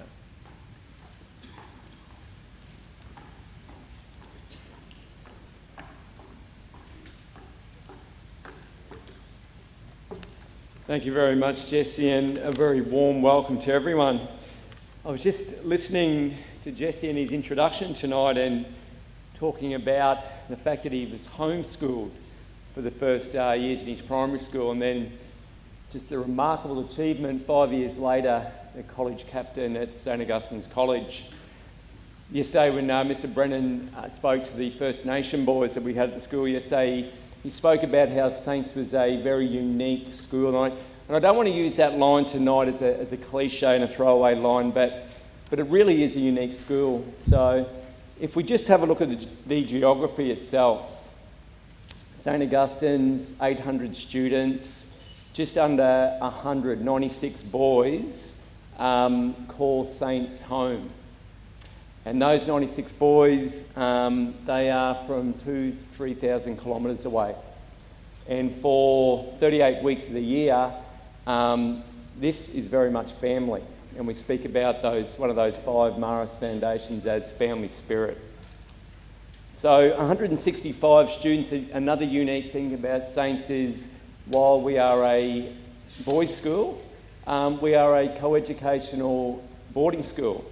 Thank you very much, Jesse, and a very warm welcome to everyone. I was just listening to Jesse in his introduction tonight and talking about the fact that he was homeschooled for the first years in his primary school, and then just the remarkable achievement 5 years later, the college captain at St Augustine's College. Yesterday when Mr Brennan spoke to the First Nation boys that we had at the school yesterday, he spoke about how Saints was a very unique school, and I don't want to use that line tonight as a cliche and a throwaway line, but it really is a unique school. So if we just have a look at the geography itself, St Augustine's, 800 students, just under 196 boys call Saints home. And those 96 boys, they are from 3,000 kilometres away. And for 38 weeks of the year, this is very much family. And we speak about one of those 5 Maris foundations as family spirit. So 165 students. Another unique thing about Saints is while we are a boys' school, we are a co-educational boarding school.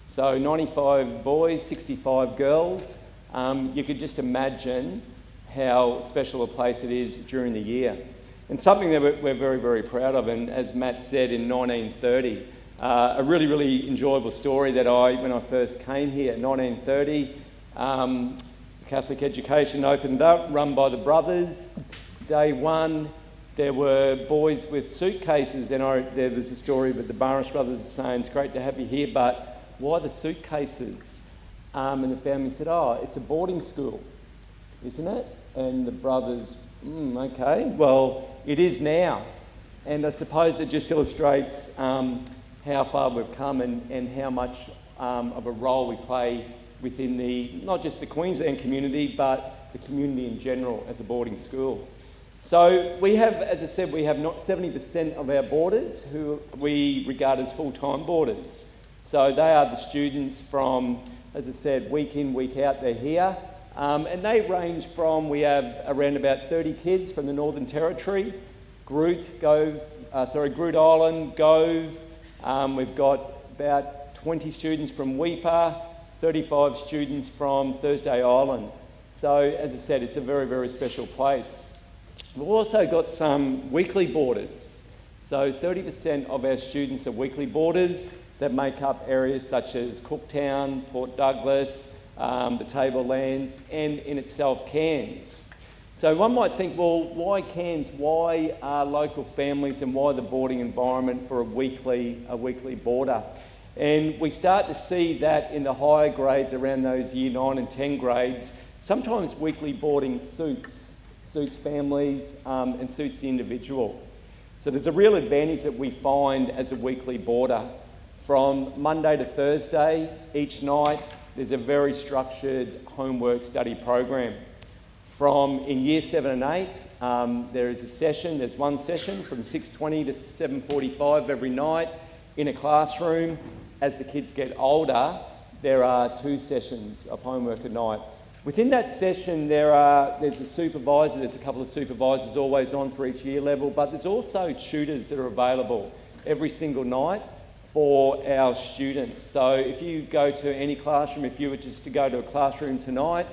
So 95 boys, 65 girls. You could just imagine how special a place it is during the year. And something that we're very, very proud of, and as Matt said, in 1930, a really, really enjoyable story that when I first came here in 1930, Catholic education opened up, run by the brothers. Day one, there were boys with suitcases, and there was a story with the Barnes brothers saying, "It's great to have you here, but why the suitcases?" And the family said, "Oh, it's a boarding school, isn't it?" And the brothers, "Okay, well, it is now." And I suppose it just illustrates how far we've come and how much of a role we play within not just the Queensland community, but the community in general as a boarding school. So we have, as I said, we have not 70% of our boarders who we regard as full-time boarders. So they are the students from, as I said, week in, week out, they're here. And they range from, we have around about 30 kids from the Northern Territory, Groot Island, Gove. We've got about 20 students from Weipa, 35 students from Thursday Island. So, as I said, it's a very, very special place. We've also got some weekly boarders. So 30% of our students are weekly boarders that make up areas such as Cooktown, Port Douglas, the Tablelands, and in itself Cairns. So one might think, well, why Cairns? Why local families, and why the boarding environment for a weekly boarder? And we start to see that in the higher grades, around those year 9 and 10 grades, sometimes weekly boarding suits families and suits the individual. So there's a real advantage that we find as a weekly boarder. From Monday to Thursday, each night, there's a very structured homework study program. In year 7 and 8, there's one session from 6:20 to 7:45 every night in a classroom. As the kids get older, there are 2 sessions of homework a night. Within that session, there's a supervisor, there's a couple of supervisors always on for each year level, but there's also tutors that are available every single night for our students. So if you go to any classroom, if you were just to go to a classroom tonight,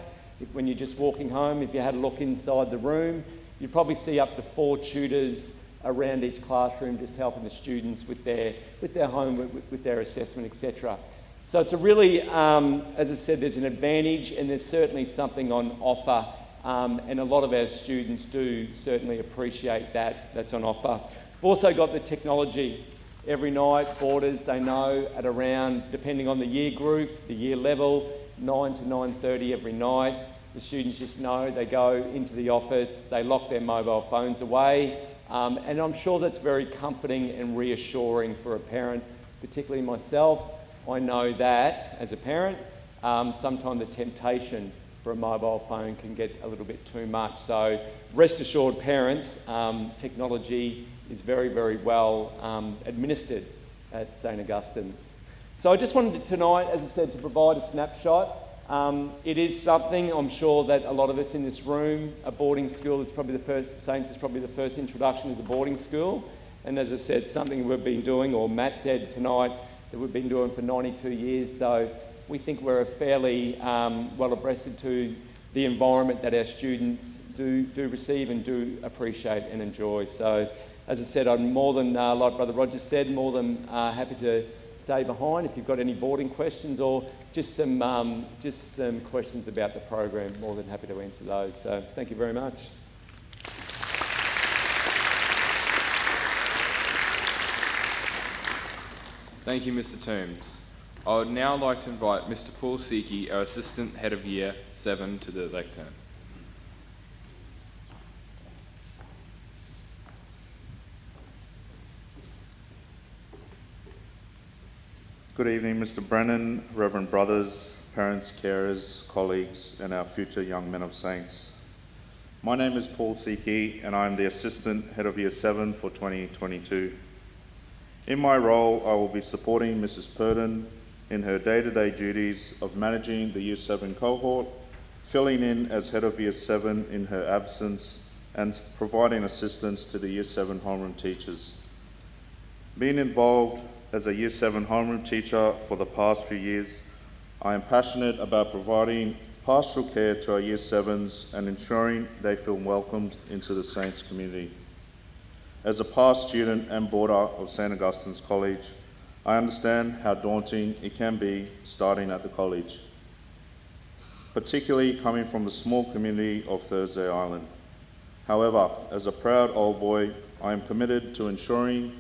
when you're just walking home, if you had a look inside the room, you'd probably see up to 4 tutors around each classroom just helping the students with their homework, with their assessment, etc. So it's a really, as I said, there's an advantage, and there's certainly something on offer, and a lot of our students do certainly appreciate that's on offer. We've also got the technology. Every night, boarders, they know at around, depending on the year group, the year level, 9 to 9:30 every night, the students just know they go into the office, they lock their mobile phones away, and I'm sure that's very comforting and reassuring for a parent, particularly myself. I know that as a parent, sometimes the temptation for a mobile phone can get a little bit too much. So rest assured, parents, technology is very, very well administered at St Augustine's. So I just wanted tonight, as I said, to provide a snapshot. It is something I'm sure that a lot of us in this room, a boarding school is probably the first, Saints is probably the first introduction as a boarding school. And as I said, something we've been doing, or Matt said tonight, that we've been doing for 92 years. So we think we're fairly well abreast to the environment that our students do receive and do appreciate and enjoy. So as I said, I'm more than, like Brother Roger said, more than happy to stay behind if you've got any boarding questions or just some questions about the program. More than happy to answer those. So thank you very much. Thank you, Mr. Toombs. I would now like to invite Mr. Paul Seakey, our Assistant Head of Year 7, to the lectern. Good evening, Mr. Brennan, Reverend brothers, parents, carers, colleagues, and our future young men of saints. My name is Paul Seakey, and I'm the Assistant Head of Year 7 for 2022. In my role, I will be supporting Mrs. Purden in her day-to-day duties of managing the Year 7 cohort, filling in as Head of Year 7 in her absence, and providing assistance to the Year 7 homeroom teachers. Being involved as a Year 7 homeroom teacher for the past few years, I am passionate about providing pastoral care to our Year 7s and ensuring they feel welcomed into the Saints community. As a past student and boarder of St Augustine's College, I understand how daunting it can be starting at the college, particularly coming from the small community of Thursday Island. However, as a proud old boy, I am committed to ensuring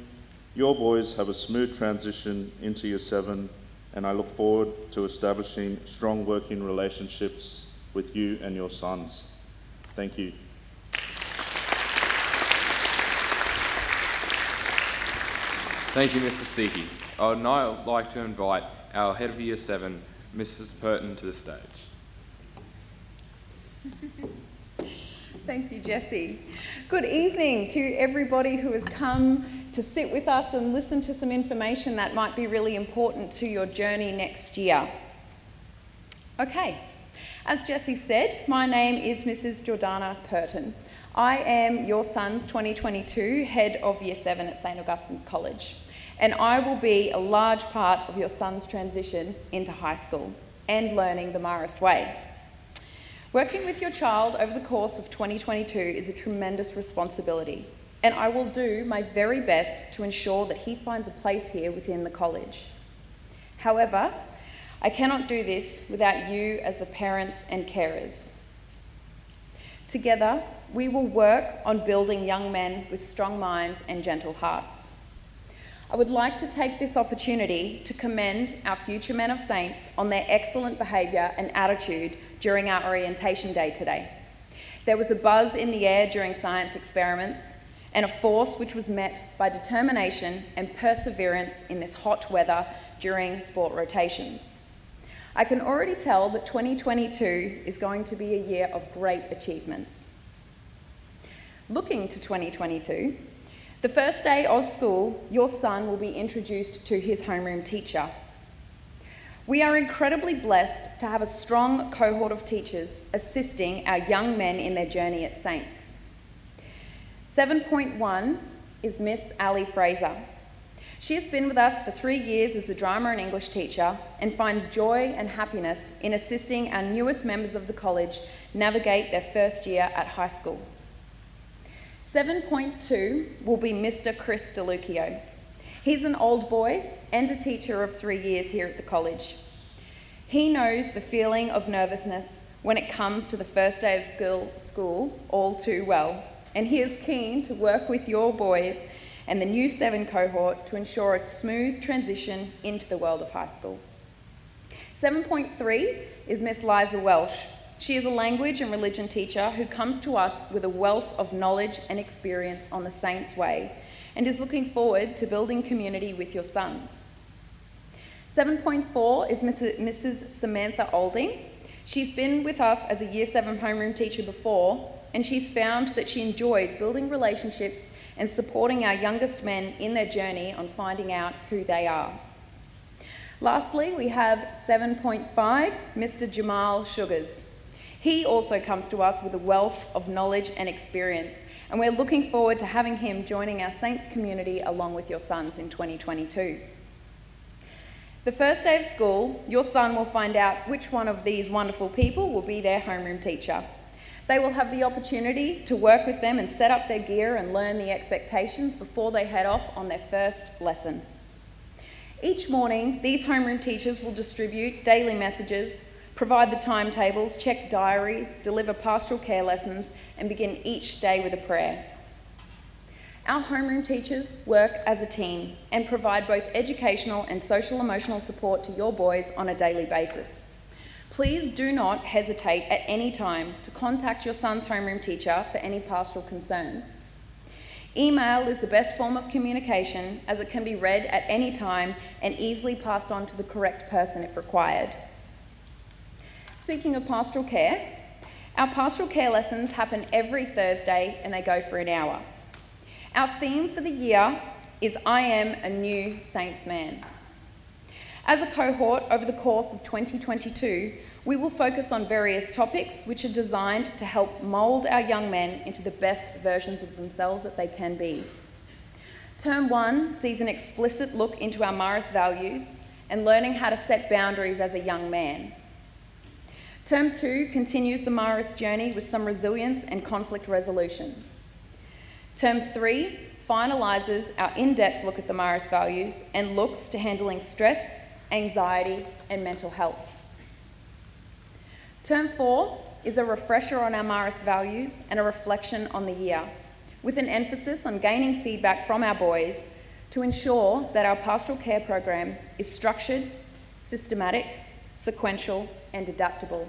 your boys have a smooth transition into Year 7, and I look forward to establishing strong working relationships with you and your sons. Thank you. Thank you, Mr. Seakey. I would now like to invite our Head of Year 7, Mrs. Purden, to the stage. Thank you, Jesse. Good evening to everybody who has come to sit with us and listen to some information that might be really important to your journey next year. Okay, as Jesse said, my name is Mrs. Jordana Purden. I am your son's 2022 Head of Year 7 at St Augustine's College, and I will be a large part of your son's transition into high school and learning the Marist way. Working with your child over the course of 2022 is a tremendous responsibility, and I will do my very best to ensure that he finds a place here within the college. However, I cannot do this without you as the parents and carers. Together, we will work on building young men with strong minds and gentle hearts. I would like to take this opportunity to commend our future men of saints on their excellent behaviour and attitude during our orientation day today. There was a buzz in the air during science experiments and a force which was met by determination and perseverance in this hot weather during sport rotations. I can already tell that 2022 is going to be a year of great achievements. Looking to 2022, the first day of school, your son will be introduced to his homeroom teacher. We are incredibly blessed to have a strong cohort of teachers assisting our young men in their journey at Saints. 7.1 is Miss Ali Fraser. She has been with us for 3 years as a drama and English teacher and finds joy and happiness in assisting our newest members of the college navigate their first year at high school. 7.2 will be Mr. Chris DeLucchio. He's an old boy and a teacher of 3 years here at the college. He knows the feeling of nervousness when it comes to the first day of school all too well, and he is keen to work with your boys and the new 7 cohort to ensure a smooth transition into the world of high school. 7.3 is Miss Liza Welsh. she is a language and religion teacher who comes to us with a wealth of knowledge and experience on the Saints Way and is looking forward to building community with your sons. 7.4 is Mrs. Samantha Olding. She's been with us as a Year 7 homeroom teacher before, and she's found that she enjoys building relationships and supporting our youngest men in their journey on finding out who they are. Lastly, we have 7.5, Mr. Jamal Sugars. He also comes to us with a wealth of knowledge and experience, and we're looking forward to having him joining our Saints community along with your sons in 2022. The first day of school, your son will find out which one of these wonderful people will be their homeroom teacher. They will have the opportunity to work with them and set up their gear and learn the expectations before they head off on their first lesson. Each morning, these homeroom teachers will distribute daily messages, provide the timetables, check diaries, deliver pastoral care lessons, and begin each day with a prayer. Our homeroom teachers work as a team and provide both educational and social-emotional support to your boys on a daily basis. Please do not hesitate at any time to contact your son's homeroom teacher for any pastoral concerns. Email is the best form of communication as it can be read at any time and easily passed on to the correct person if required. Speaking of pastoral care, our pastoral care lessons happen every Thursday and they go for an hour. Our theme for the year is I Am a New Saints Man. As a cohort over the course of 2022, we will focus on various topics which are designed to help mould our young men into the best versions of themselves that they can be. Term 1 sees an explicit look into our Marist values and learning how to set boundaries as a young man. Term 2 continues the Marist journey with some resilience and conflict resolution. Term 3 finalises our in-depth look at the Marist values and looks to handling stress, anxiety, and mental health. Term 4 is a refresher on our Marist values and a reflection on the year, with an emphasis on gaining feedback from our boys to ensure that our pastoral care program is structured, systematic, sequential, and adaptable.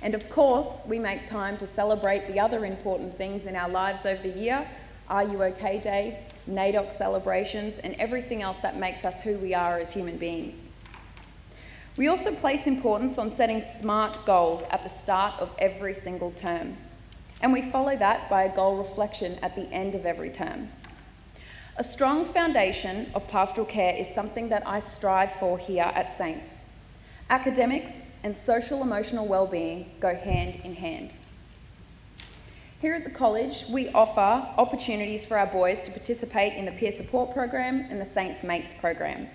And of course, we make time to celebrate the other important things in our lives over the year, Are You OK Day, NAIDOC celebrations, and everything else that makes us who we are as human beings. We also place importance on setting SMART goals at the start of every single term, and we follow that by a goal reflection at the end of every term. A strong foundation of pastoral care is something that I strive for here at Saints. Academics and social-emotional well-being go hand in hand. Here at the college, we offer opportunities for our boys to participate in the peer support program and the Saints Mates program.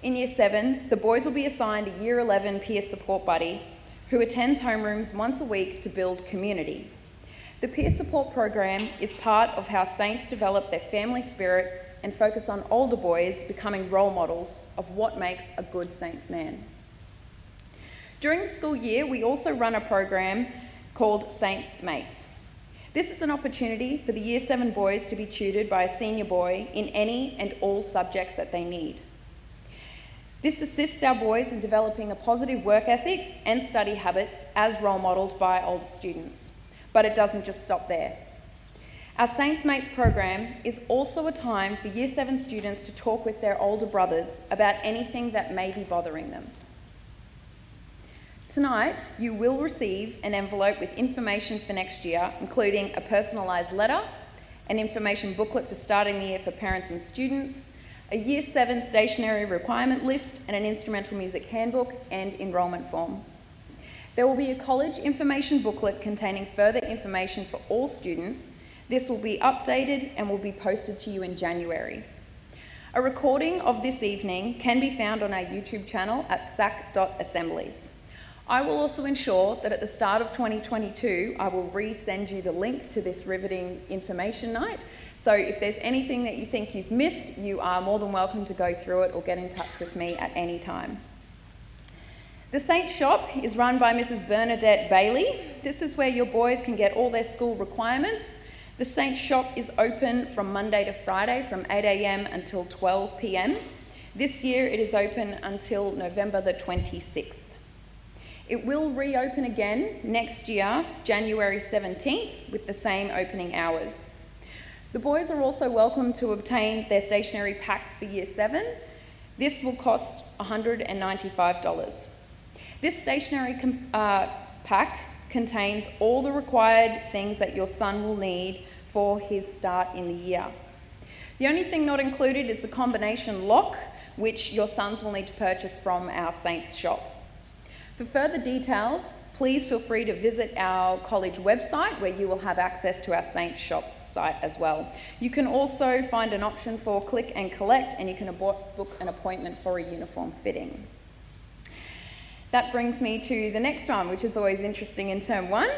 In Year 7, the boys will be assigned a Year 11 peer support buddy who attends homerooms once a week to build community. The peer support program is part of how Saints develop their family spirit and focus on older boys becoming role models of what makes a good Saints man. During the school year, we also run a program called Saints Mates. This is an opportunity for the Year 7 boys to be tutored by a senior boy in any and all subjects that they need. This assists our boys in developing a positive work ethic and study habits as role modelled by older students. But it doesn't just stop there. Our Saints Mates program is also a time for Year 7 students to talk with their older brothers about anything that may be bothering them. Tonight, you will receive an envelope with information for next year, including a personalised letter, an information booklet for starting the year for parents and students, a Year 7 stationery requirement list, and an instrumental music handbook and enrolment form. There will be a college information booklet containing further information for all students. This will be updated and will be posted to you in January. A recording of this evening can be found on our YouTube channel at sac.assemblies. I will also ensure that at the start of 2022, I will resend you the link to this riveting information night. So if there's anything that you think you've missed, you are more than welcome to go through it or get in touch with me at any time. The Saints Shop is run by Mrs. Bernadette Bailey. This is where your boys can get all their school requirements. The Saints Shop is open from Monday to Friday from 8 a.m. until 12 p.m. This year it is open until November the 26th. It will reopen again next year, January 17th, with the same opening hours. The boys are also welcome to obtain their stationery packs for Year 7. This will cost $195. This stationery pack contains all the required things that your son will need for his start in the year. The only thing not included is the combination lock, which your sons will need to purchase from our Saints shop. For further details, please feel free to visit our college website where you will have access to our Saints shop's site as well. You can also find an option for click and collect, and you can book an appointment for a uniform fitting. That brings me to the next one, which is always interesting in Term 1.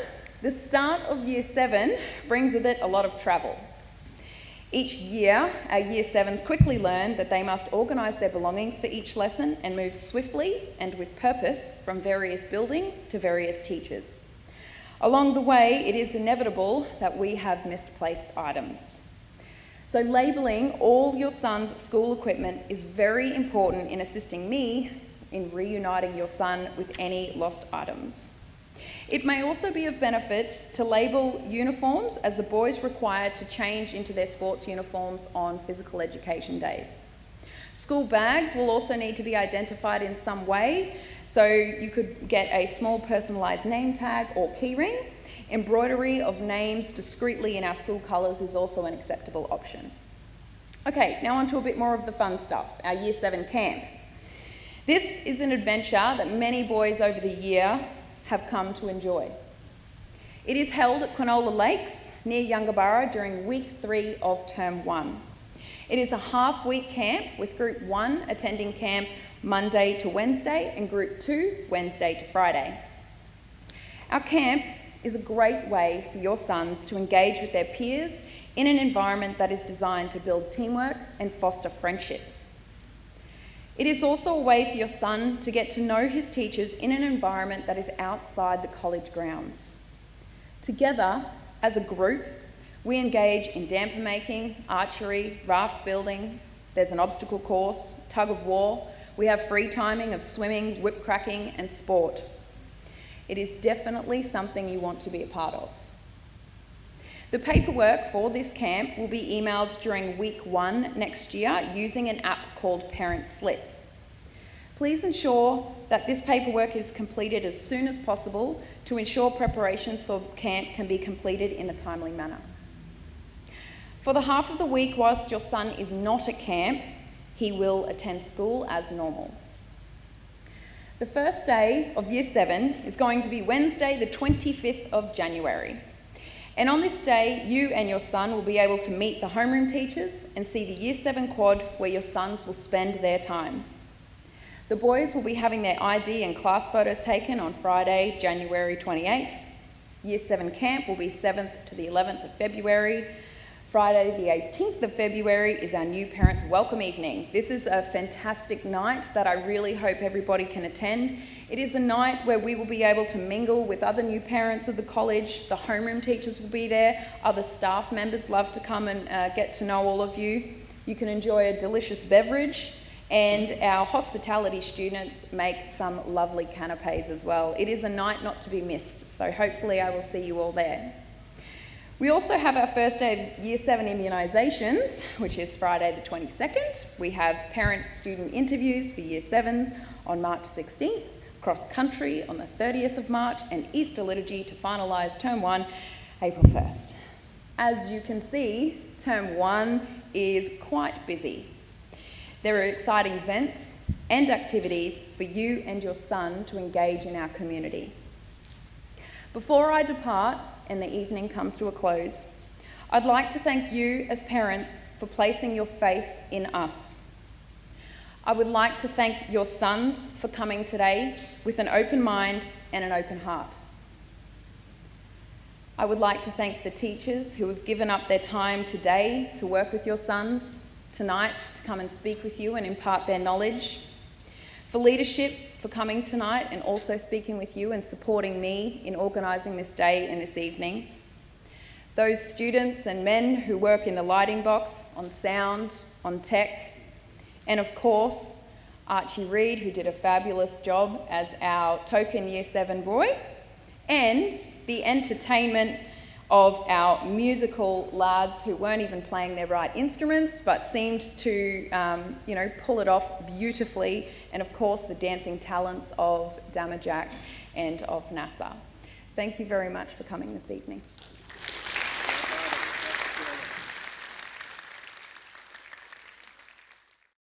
The start of Year 7 brings with it a lot of travel. Each year, our Year 7s quickly learn that they must organise their belongings for each lesson and move swiftly and with purpose from various buildings to various teachers. Along the way, it is inevitable that we have misplaced items. So labelling all your son's school equipment is very important in assisting me in reuniting your son with any lost items. It may also be of benefit to label uniforms, as the boys require to change into their sports uniforms on physical education days. School bags will also need to be identified in some way, so you could get a small personalised name tag or keyring. Embroidery of names discreetly in our school colours is also an acceptable option. Okay, now on to a bit more of the fun stuff, our Year 7 camp. This is an adventure that many boys over the year have come to enjoy. It is held at Quinola Lakes near Yungaburra during week 3 of Term 1. It is a half-week camp with Group 1 attending camp Monday to Wednesday and Group 2 Wednesday to Friday. Our camp is a great way for your sons to engage with their peers in an environment that is designed to build teamwork and foster friendships. It is also a way for your son to get to know his teachers in an environment that is outside the college grounds. Together, as a group, we engage in damper making, archery, raft building, there's an obstacle course, tug of war, we have free timing of swimming, whip cracking and sport. It is definitely something you want to be a part of. The paperwork for this camp will be emailed during week 1 next year using an app called Parent Slips. Please ensure that this paperwork is completed as soon as possible to ensure preparations for camp can be completed in a timely manner. For the half of the week whilst your son is not at camp, he will attend school as normal. The first day of Year 7 is going to be Wednesday, the 25th of January. And on this day, you and your son will be able to meet the homeroom teachers and see the Year 7 quad where your sons will spend their time. The boys will be having their ID and class photos taken on Friday, January 28th. Year 7 camp will be 7th to the 11th of February. Friday the 18th of February is our new parents' welcome evening. This is a fantastic night that I really hope everybody can attend. It is a night where we will be able to mingle with other new parents of the college. The homeroom teachers will be there. Other staff members love to come and get to know all of you. You can enjoy a delicious beverage, and our hospitality students make some lovely canapes as well. It is a night not to be missed, so hopefully I will see you all there. We also have our first day of Year 7 immunisations, which is Friday the 22nd. We have parent-student interviews for Year 7s on March 16th, cross-country on the 30th of March, and Easter liturgy to finalise Term 1, April 1st. As you can see, Term 1 is quite busy. There are exciting events and activities for you and your son to engage in our community. Before I depart and the evening comes to a close, I'd like to thank you as parents for placing your faith in us. I would like to thank your sons for coming today with an open mind and an open heart. I would like to thank the teachers who have given up their time today to work with your sons, tonight to come and speak with you and impart their knowledge. For leadership for coming tonight and also speaking with you and supporting me in organising this day and this evening. Those students and men who work in the lighting box, on sound, on tech, and of course, Archie Reid, who did a fabulous job as our token Year 7 boy, and the entertainment of our musical lads who weren't even playing their right instruments but seemed to, pull it off beautifully, and of course the dancing talents of Damajak and of NASA. Thank you very much for coming this evening.